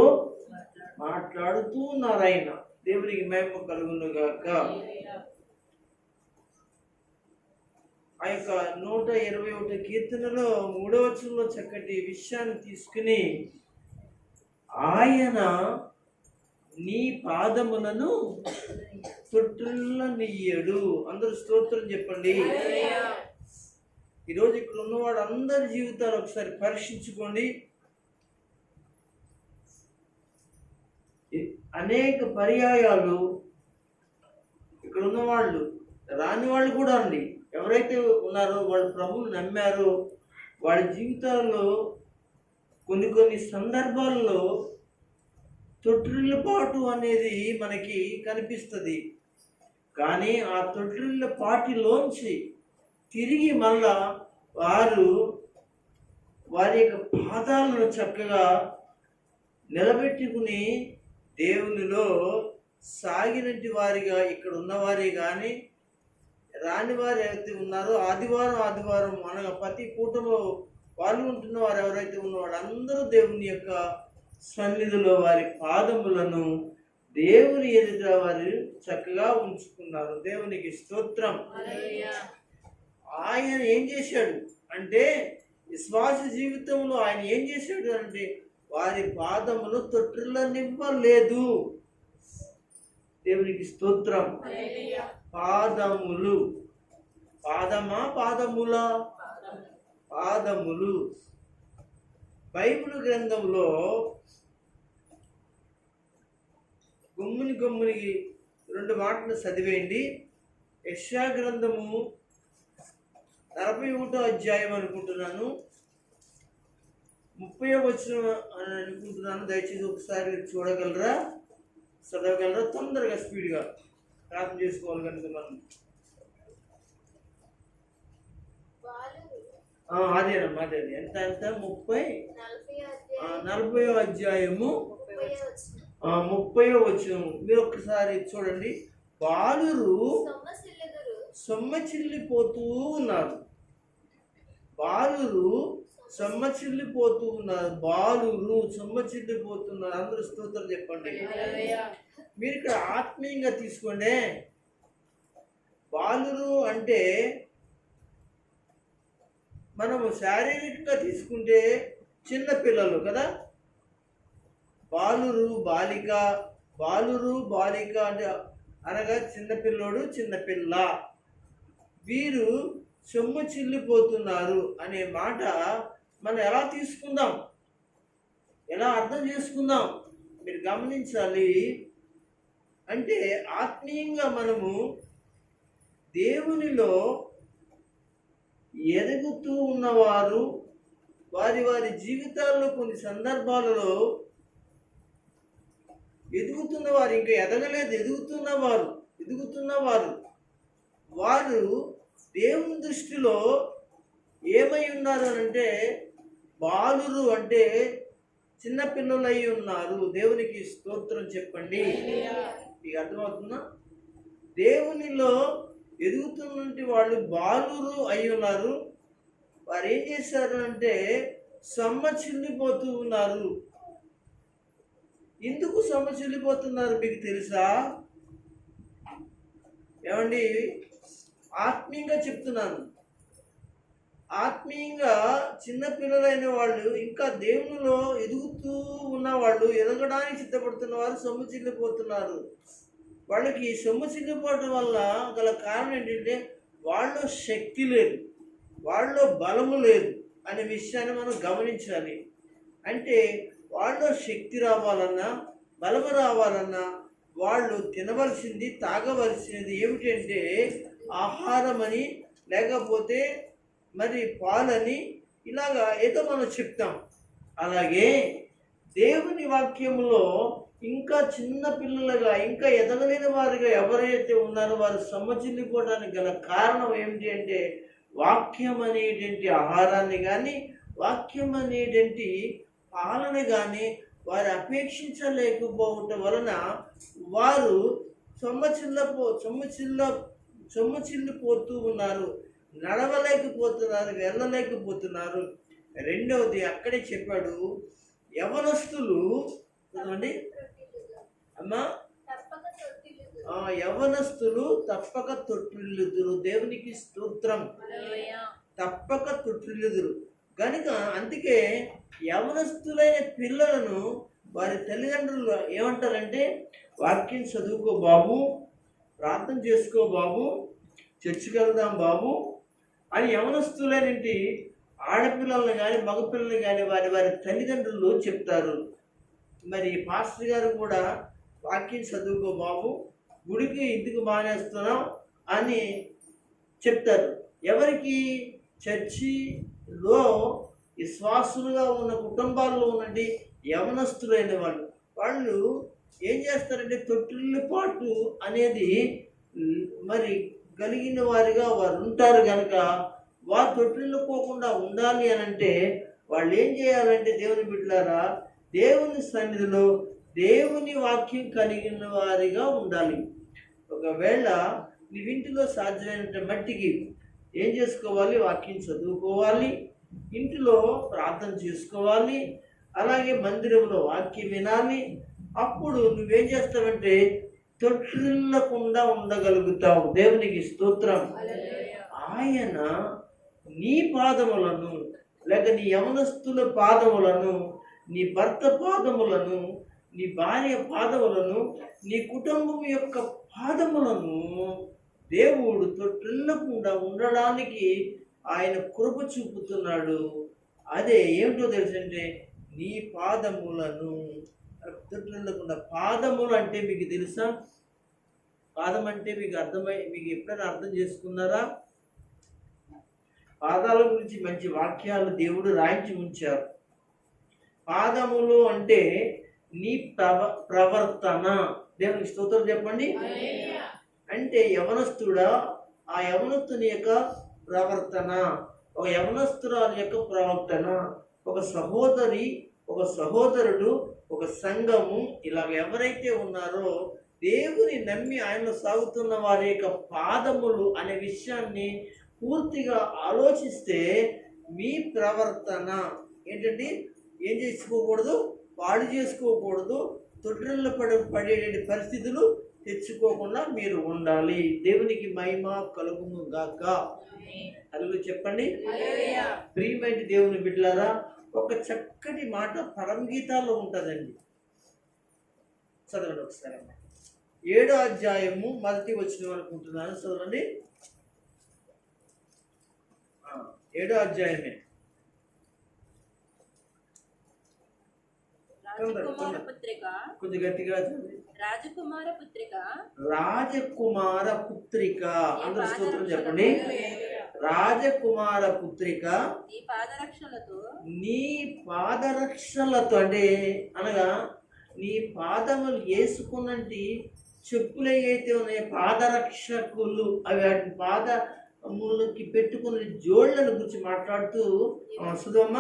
మాట్లాడుతూ ఉన్నారు. ఆయన దేవునికి మహిమ కలుగును గాక. ఆ యొక్క 121 కీర్తనలో 3వ వచనంలో చక్కటి విషయాన్ని తీసుకుని, ఆయన నీ పాదములను తొట్టిల్లనియ్యడు. అందరూ స్తోత్రం చెప్పండి. ఈరోజు ఇక్కడ ఉన్నవాడు అందరి జీవితాలు ఒకసారి పరీక్షించుకోండి. అనేక పర్యాయాలు ఇక్కడ ఉన్నవాళ్ళు, రాని వాళ్ళు కూడా అండి, ఎవరైతే ఉన్నారో వాళ్ళు ప్రభువుని నమ్మారో వాళ్ళ జీవితాల్లో కొన్ని సందర్భాల్లో తొట్టిల్లుపాటు అనేది మనకి కనిపిస్తుంది. కానీ ఆ తొట్టిల్లుపాటిలోంచి తిరిగి మళ్ళా వారి యొక్క పాదాలను చక్కగా నిలబెట్టుకుని దేవునిలో సాగినటి వారిగా ఇక్కడ ఉన్నవారే కానీ రాని వారు ఎవరైతే ఉన్నారో ఆదివారం అనగా ప్రతి కూటమిలో వాళ్ళు ఉంటున్న వారు ఎవరైతే ఉన్న వాళ్ళందరూ దేవుని యొక్క సన్నిధిలో వారి పాదములను దేవుని ఎదుట వారు చక్కగా ఉంచుకున్నారు. దేవునికి స్తోత్రం. ఆయన ఏం చేశాడు అంటే, విశ్వాస జీవితంలో ఆయన ఏం చేశాడు అంటే వారి పాదములు తొట్టిల్లనివ్వలేదు. దేవునికి స్తోత్రం. పాదములు, పాదమా పాదములా? పాదములు. బైబిల్ గ్రంథంలో గమ్మునికి 2 మాటలు చదివేయండి. యెషయా గ్రంథము 41వ అధ్యాయం అనుకుంటున్నాను, 30వ వచనం అని అనుకుంటున్నాను. దయచేసి ఒకసారి చూడగలరా, చదవగలరా? తొందరగా స్పీడ్గా ప్రార్థన చేసుకోవాలి కనుక మనం. అదేనమ్మా, అదే ఎంత 40వ అధ్యాయము 30వ వచనము. మీరు ఒక్కసారి చూడండి. బాలురు సొమ్మచిల్లిపోతూ ఉన్నారు. బాలురు సొమ్మచిల్లిపోతున్నారు. అందరూ స్తోత్రం చెప్పండి. మీరు ఇక్కడ ఆత్మీయంగా తీసుకోండి. బాలురు అంటే మనము శారీరకంగా తీసుకుంటే చిన్న పిల్లలు కదా. బాలురు బాలిక అంటే అనగా చిన్నపిల్లోడు, చిన్నపిల్ల. వీరు సొమ్ము చిల్లిపోతున్నారు అనే మాట మనం ఎలా తీసుకుందాం, ఎలా అర్థం చేసుకుందాం మీరు గమనించాలి. అంటే ఆత్మీయంగా మనము దేవునిలో ఎదుగుతూ ఉన్నవారు వారి జీవితాల్లో కొన్ని సందర్భాలలో ఎదుగుతున్నవారు, ఇంకా ఎదగలేదు, ఎదుగుతున్నవారు వారు దేవుని దృష్టిలో ఏమై ఉన్నారు అంటే బాలురు అంటే చిన్నపిల్లలు అయి ఉన్నారు. దేవునికి స్తోత్రం చెప్పండి. మీకు అర్థమవుతుందా? దేవునిలో ఎదుగుతున్నటువంటి వాళ్ళు బాలురు అయి ఉన్నారు. వారు ఏం చేశారు అంటే సొమ్మచిల్లిపోతూ ఉన్నారు. ఎందుకు సొమ్మచిల్లిపోతున్నారు మీకు తెలుసా? ఏమండి, ఆత్మీయంగా చెప్తున్నాను. ఆత్మీయంగా చిన్నపిల్లలైన వాళ్ళు, ఇంకా దేవునిలో ఎదుగుతూ ఉన్నవాళ్ళు, ఎదగడానికి సిద్ధపడుతున్న వారు సొమ్మచిల్లిపోతున్నారు. వాళ్ళకి సొమ్మచిల్లిపోవడం వల్ల గల కారణం ఏంటంటే వాళ్ళలో శక్తి లేదు, వాళ్ళలో బలము లేదు అనే విషయాన్ని మనం గమనించాలి. అంటే వాళ్ళలో శక్తి రావాలన్నా, బలము రావాలన్నా వాళ్ళు తినవలసింది, తాగవలసినది ఏమిటంటే ఆహారం అని, లేకపోతే మరి పాలని, ఇలాగా ఏదో మనం చెప్తాం. అలాగే దేవుని వాక్యములో ఇంకా చిన్న పిల్లలుగా, ఇంకా ఎదగలేని వారిగా ఎవరైతే ఉన్నారో వారు సమ్మచిల్లిపోవడానికి గల కారణం ఏమిటి అంటే, వాక్యం అనేటువంటి ఆహారాన్ని కానీ, వాక్యం అనేటువంటి పాలన కానీ వారు అపేక్షించలేకపోవటం వలన వారు సొమ్మచిల్లిపోతూ ఉన్నారు, నడవలేకపోతున్నారు, వెళ్ళలేకపోతున్నారు. రెండవది అక్కడే చెప్పాడు, యవనస్తులు చూడండి అమ్మా, యవనస్తులు తప్పక తొట్టిల్లుదురు. దేవునికి స్తోత్రం. తప్పక తొట్టిల్లుదురు కనుక అందుకే యవనస్తులైన పిల్లలను వారి తల్లిదండ్రులు ఏమంటారంటే, వాక్యం చదువుకో బాబు, ప్రార్థన చేసుకో బాబు, చర్చికి వెళ్దాం బాబు అని యవనస్తులైనటి ఆడపిల్లలను కానీ మగపిల్లలు కానీ వారి వారి తల్లిదండ్రులు చెప్తారు. మరి పాస్టర్ గారు కూడా వాక్యం చదువుకో బాబు, గుడికి ఇంటికి మానేస్తున్నాం అని చెప్తారు. ఎవరికి? చర్చిలో విశ్వాసులుగా ఉన్న కుటుంబాల్లో ఉన్నది యవనస్తులైన వాళ్ళు ఏం చేస్తారంటే, తొట్టిల్లిపాటు అనేది మరి కలిగిన వారిగా వారు ఉంటారు. కనుక వారు తొట్టిల్లుకోకుండా ఉండాలి అని అంటే వాళ్ళు ఏం చేయాలంటే, దేవుని బిడ్డలారా, దేవుని సన్నిధిలో దేవుని వాక్యం కలిగిన వారిగా ఉండాలి. ఒకవేళ నీవింటిలో సాధ్యమైనంత మట్టికి ఏం చేసుకోవాలి? వాక్యం చదువుకోవాలి, ఇంటిలో ప్రార్థన చేసుకోవాలి, అలాగే మందిరంలో వాక్యం వినాలి. అప్పుడు నువ్వేం చేస్తావంటే తొట్టిల్లకుండా ఉండగలుగుతావు. దేవునికి స్తోత్రం. ఆయన నీ పాదములను, లేక నీ యవనస్తుల పాదములను, నీ భర్త పాదములను, నీ భార్య పాదములను, నీ కుటుంబం యొక్క పాదములను దేవుడు తొట్టిల్లకుండా ఉండడానికి ఆయన కృప చూపుతున్నాడు. అదే ఏమిటో తెలుసంటే, నీ పాదములను తొట్టిల్లకుండా. పాదములు అంటే మీకు తెలుసా? పాదం అంటే మీకు మీకు ఎప్పుడైనా అర్థం చేసుకున్నారా? పాదాల గురించి మంచి వాక్యాలు దేవుడు రాయించి ఉంచారు. పాదములు అంటే నీ ప్రవర్తన. దేవునికి స్తోత్రం చెప్పండి. అంటే యవనస్తుడా, ఆ యవనస్తుని యొక్క ప్రవర్తన, ఒక యవనస్తురాలి యొక్క ప్రవర్తన, ఒక సహోదరి, ఒక సహోదరుడు, ఒక సంఘము, ఇలాగ ఎవరైతే ఉన్నారో దేవుని నమ్మి ఆయన సాగుతున్న వారి యొక్క పాదములు అనే విషయాన్ని పూర్తిగా ఆలోచిస్తే మీ ప్రవర్తన ఏంటంటే, ఏం చేసుకోకూడదు? పాడు చేసుకోకూడదు, తొట్టిల్ల పడే పరిస్థితులు తెచ్చుకోకుండా మీరు ఉండాలి. దేవునికి మహిమ కలుగును గాక. హల్లెలూయా చెప్పండి. ప్రియమైన దేవుని బిడ్డలారా, ఒక చక్కటి మాట పరమగీతాల్లో ఉంటుందండి. చదవండి ఒకసారి. 7వ అధ్యాయము 1వ వచనం అనుకుంటున్నాను. చదవండి. 7వ అధ్యాయమే. రాజకుమార పుత్రిక, కొంచెం గట్టిగా చదవండి. రాజకుమార పుత్రిక, రాజకుమార పుత్రిక. అందరూ స్తోత్రం చెప్పండి. రాజకుమార పుత్రిక, నీ పాదరక్షలతో, నీ పాదరక్షలతో అంటే అనగా నీ పాదములు వేసుకున్నటి చెప్పులు ఏవైతే ఉన్నాయో పాదరక్షకులు, అవి వాటి పాదములకి పెట్టుకున్న జోళ్లను గురించి మాట్లాడుతూ సుధమ్మ,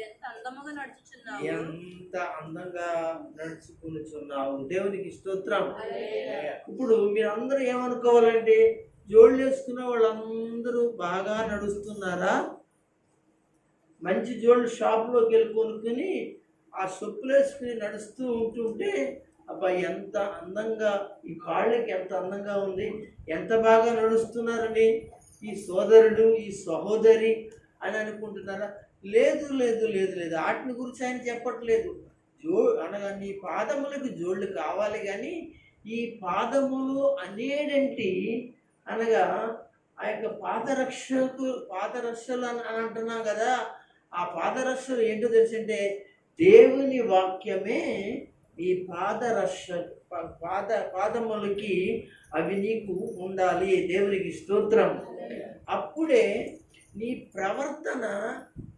ఎంత అందముగా నడుచుచున్నావు, ఎంత అందంగా నడుచుకునిచున్నావు. దేవునికి స్తోత్రం. ఇప్పుడు మీరు అందరూ ఏమనుకోవాలంటే, జోళ్ళు వేసుకున్న వాళ్ళందరూ బాగా నడుస్తున్నారా? మంచి జోళ్ళు షాపులోకి వెళ్ళి కొనుక్కొని ఆ సొప్పులు వేసుకుని నడుస్తూ ఉంటుంటే, అబ్బా ఎంత అందంగా, ఈ కాళ్ళకి ఎంత అందంగా ఉంది, ఎంత బాగా నడుస్తున్నారని ఈ సోదరుడు, ఈ సహోదరి అని అనుకుంటున్నారా? లేదు లేదు లేదు లేదు, వాటిని గురించి ఆయన చెప్పట్లేదు. అనగా నీ పాదములకు జోళ్ళు కావాలి, కానీ ఈ పాదములు అనేడంటి అనగా ఆ యొక్క పాదరక్షలు అని అంటున్నాం కదా. ఆ పాదరక్షలు ఏంటో తెలిసింటే, దేవుని వాక్యమే ఈ పాదములకి అవి నీకు ఉండాలి. దేవునికి స్తోత్రం. అప్పుడే నీ ప్రవర్తన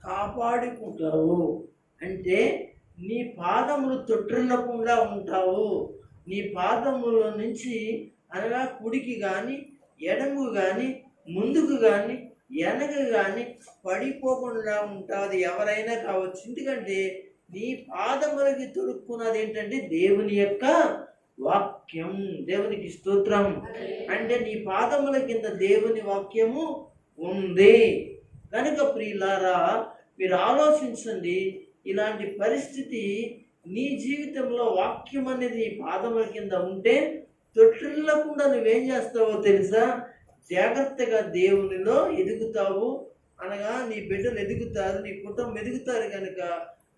కాపాడుకుంటావు. అంటే నీ పాదములు తొట్టిల్లకుండా ఉంటావు. నీ పాదముల నుంచి అనగా కుడికి కానీ ఎడము కానీ ముందుకు కానీ వెనక కానీ పడిపోకుండా ఉంటుంది. ఎవరైనా కావచ్చు. ఎందుకంటే నీ పాదములకి తొడుక్కున్నది ఏంటంటే దేవుని యొక్క వాక్యం. దేవునికి స్తోత్రం. అంటే నీ పాదముల కింద దేవుని వాక్యము ఉంది కనుక ప్రియులారా, మీరు ఆలోచించండి. ఇలాంటి పరిస్థితి నీ జీవితంలో వాక్యం అనేది నీ పాదముల కింద ఉంటే తొట్టిల్లకుండా నువ్వేం చేస్తావో తెలుసా? జాగ్రత్తగా దేవునిలో ఎదుగుతావు. అనగా నీ బిడ్డలు ఎదుగుతారు, నీ కుటుంబం ఎదుగుతారు. కనుక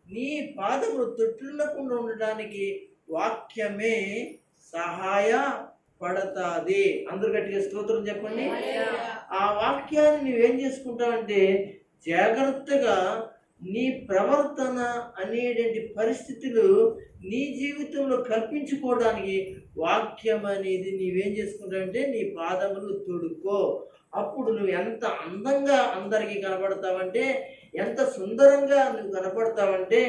నీ పాదములు తొట్టిల్లకుండా ఉండడానికి వాక్యమే సహాయపడతాది. అందరూ గట్టిగా స్తోత్రం చెప్పండి. ఆ వాక్యాన్ని నువ్వేం చేసుకుంటావంటే జాగ్రత్తగా నీ ప్రవర్తన అనేటువంటి పరిస్థితులు నీ జీవితంలో కల్పించుకోవడానికి వాక్యం అనేది నీవేం చేసుకుంటావంటే నీ పాదములు తొడుక్కో. అప్పుడు నువ్వు ఎంత అందంగా అందరికీ కనపడతావంటే, ఎంత సుందరంగా నువ్వు కనపడతావంటే,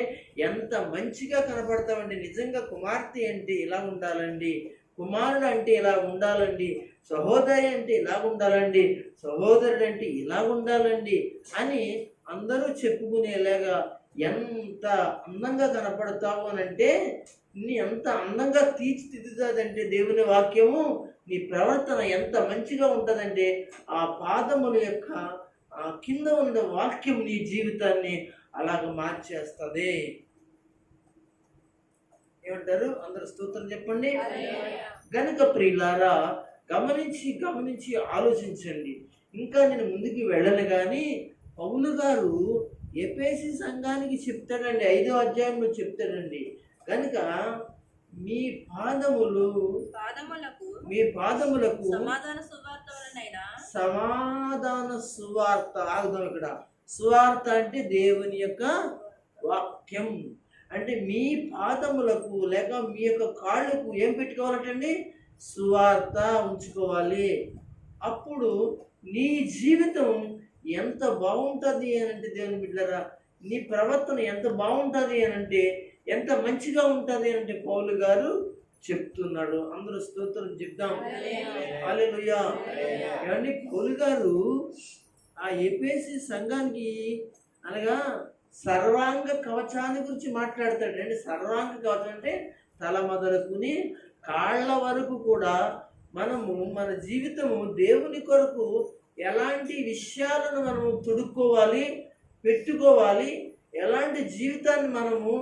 ఎంత మంచిగా కనపడతావంటే, నిజంగా కుమార్తె అంటే ఇలా ఉండాలండి, కుమారుడు అంటే ఇలా ఉండాలండి, సహోదరి అంటే ఇలా ఉండాలండి, సహోదరుడు అంటే ఇలా ఉండాలండి అని అందరూ చెప్పుకునేలాగా ఎంత అందంగా కనపడతావు అని అంటే, నీ ఎంత అందంగా తీర్చిదిద్దుతుందంటే దేవుని వాక్యము, నీ ప్రవర్తన ఎంత మంచిగా ఉంటుందంటే ఆ పాదముల యొక్క కింద ఉన్న వాక్యం నీ జీవితాన్ని అలాగ మార్చేస్తుంది. ఏమంటారు? అందరు స్తోత్రం చెప్పండి. గనుక ప్రియులారా, గమనించి ఆలోచించండి. ఇంకా నేను ముందుకు వెళ్ళను కానీ పౌలు గారు ఎఫెసీ సంఘానికి చెప్తాడండి, 5వ అధ్యాయంలో చెప్తాడండి. కనుక మీ పాదములకు సమాధాన సువార్త. ఆగుదాం ఇక్కడ. సువార్త అంటే దేవుని యొక్క వాక్యం. అంటే మీ పాదములకు లేక మీ యొక్క కాళ్ళకు ఏం పెట్టుకోవాలంటండి? సువార్త ఉంచుకోవాలి. అప్పుడు నీ జీవితం ఎంత బాగుంటుంది అని అంటే, దేవుని బిడ్డలారా, నీ ప్రవర్తన ఎంత బాగుంటుంది అని అంటే, ఎంత మంచిగా ఉంటుంది అంటే పౌలు గారు చెప్తున్నాడు. అందరూ స్తోత్రం చెప్దాం. హల్లెలూయా. ఏమండి, పౌలు గారు ఆ ఎఫెసీ సంఘానికి అనగా సర్వాంగ కవచాన్ని గురించి మాట్లాడతాడు అండి. సర్వాంగ కవచం అంటే తల మొదలుకుని కాళ్ళ వరకు కూడా మనము మన జీవితము దేవుని కొరకు ఎలాంటి విషయాలను మనము తొడుక్కోవాలి, పెట్టుకోవాలి, ఎలాంటి జీవితాన్ని మనము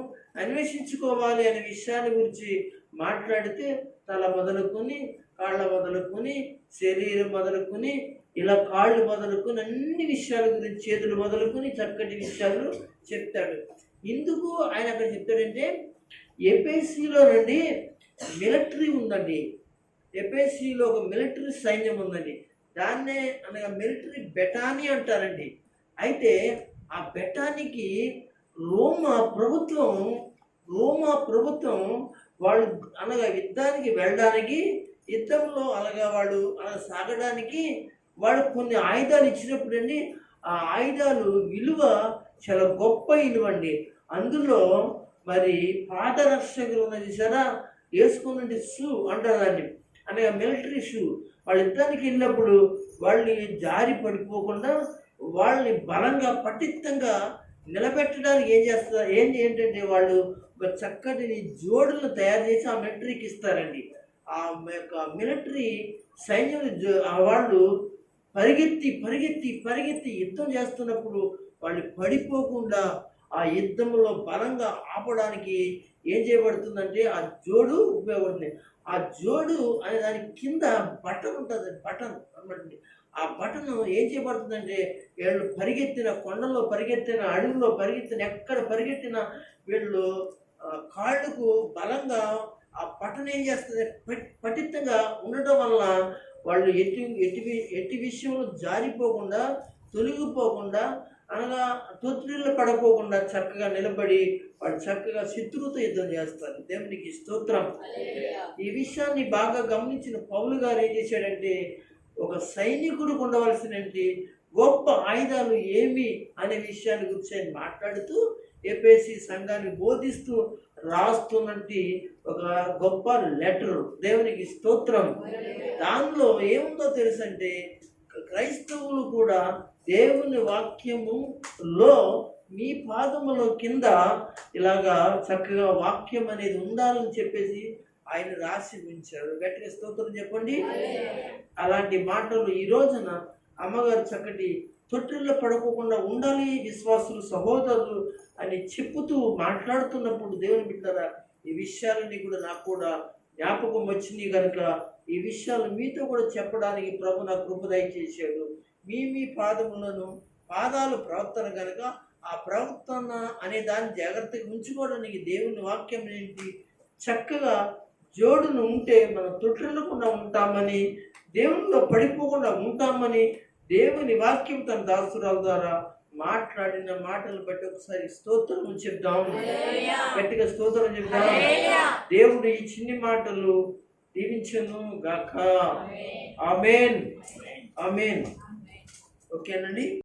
అన్వేషించుకోవాలి అనే విషయాల గురించి మాట్లాడితే తల మొదలుకొని కాళ్ళ మొదలుకొని శరీరం మొదలుకొని ఇలా కాళ్ళు మొదలుకొని అన్ని విషయాల గురించి, చేతులు మొదలుకొని చక్కటి విషయాలు చెప్తాడు. ఎందుకు ఆయన అక్కడ చెప్తాడంటే, ఎఫెసీలో నుండి మిలిటరీ ఉందండి. ఎఫెసీలో ఒక మిలిటరీ సైన్యం ఉందండి. దాన్నే అనగా మిలిటరీ బెటానీ అంటారండి. అయితే ఆ బెటానీకి రోమా ప్రభుత్వం వాళ్ళు అనగా యుద్ధానికి వెళ్ళడానికి, యుద్ధంలో అలాగా వాళ్ళు అలా సాగడానికి వాళ్ళు కొన్ని ఆయుధాలు ఇచ్చినప్పుడు అండి, ఆ ఆయుధాలు విలువ చాలా గొప్ప విలువ అండి. అందులో మరి పాదరక్షకులు ఉన్నది సరే వేసుకున్నది షూ అంటారు దాన్ని, అనగా మిలిటరీ షూ. వాళ్ళు యుద్ధానికి వెళ్ళినప్పుడు వాళ్ళని జారి పడిపోకుండా వాళ్ళని బలంగా పటిష్టంగా నిలబెట్టడానికి ఏంటంటే వాళ్ళు ఒక చక్కటి జోడులను తయారు చేసి ఆ మిలిటరీకి ఇస్తారండి. ఆ యొక్క మిలిటరీ సైన్యం వాళ్ళు పరిగెత్తి యుద్ధం చేస్తున్నప్పుడు వాళ్ళు పడిపోకుండా ఆ యుద్ధంలో బలంగా ఆపడానికి ఏం చేయబడుతుందంటే ఆ జోడు ఉపయోగపడుతుంది. ఆ జోడు అనే దాని కింద బటన్ ఉంటుంది, బటన్ అనమాట. ఆ బటన్ ఏం చేయబడుతుందంటే వీళ్ళు పరిగెత్తిన, కొండలో పరిగెత్తిన, అడవుల్లో పరిగెత్తిన, ఎక్కడ పరిగెత్తిన వీళ్ళు కాళ్ళకు బలంగా ఆ బటన్ ఏం చేస్తుంది, పటిష్టంగా ఉండటం వల్ల వాళ్ళు ఎట్టి విషయంలో జారిపోకుండా, తొలగిపోకుండా, అనగా తొత్తిళ్ళు పడపోకుండా చక్కగా నిలబడి వాళ్ళు చక్కగా శత్రువుతో యుద్ధం చేస్తారు. దేవునికి స్తోత్రం. ఈ విషయాన్ని బాగా గమనించిన పౌలు గారు ఏం చేశాడంటే, ఒక సైనికుడికి ఉండవలసిన గొప్ప ఆయుధాలు ఏమి అనే విషయాన్ని గురించి ఆయన మాట్లాడుతూ ఎఫెసీ సంఘాన్ని బోధిస్తూ రాస్తున్నట్టు ఒక గొప్ప లెటర్. దేవునికి స్తోత్రం. దానిలో ఏముందో తెలుసంటే, క్రైస్తవులు కూడా దేవుని వాక్యములో మీ పాదముల కింద ఇలాగా చక్కగా వాక్యం అనేది ఉండాలని చెప్పేసి ఆయన రాసి ఉంచాడు. గట్టిగా స్తోత్రం చెప్పండి. అలాంటి మాటలు ఈ రోజున అమ్మగారు చక్కటి తొట్టిల్లో పడుకోకుండా ఉండాలి విశ్వాసులు, సహోదరులు అని చెప్పుతూ మాట్లాడుతున్నప్పుడు దేవుని బిడ్డలారా, ఈ విషయాలన్నీ కూడా నాకు కూడా జ్ఞాపకం వచ్చినాయి కనుక ఈ విషయాలు మీతో కూడా చెప్పడానికి ప్రభు నాకు కృప దయచేశాడు. మీ పాదములను, పాదాలు ప్రవర్తన కనుక ఆ ప్రవర్తన అనే దాన్ని జాగ్రత్తగా ఉంచుకోవడానికి దేవుని వాక్యం ఏంటి చక్కగా జోడును ఉంటే మనం తొట్టిల్లకుండా ఉంటామని, దేవునిలో పడిపోకుండా ఉంటామని దేవుని వాక్యం తన దాసురాల ద్వారా మాట్లాడిన మాటలు బట్టి ఒకసారి స్తోత్రం చెప్దాం. గట్టిగా స్తోత్రం చెప్దాం. దేవుడు ఈ చిన్ని మాటలు దీవించును గాక. ఆమేన్. ఆమేన్. ఓకేనండి.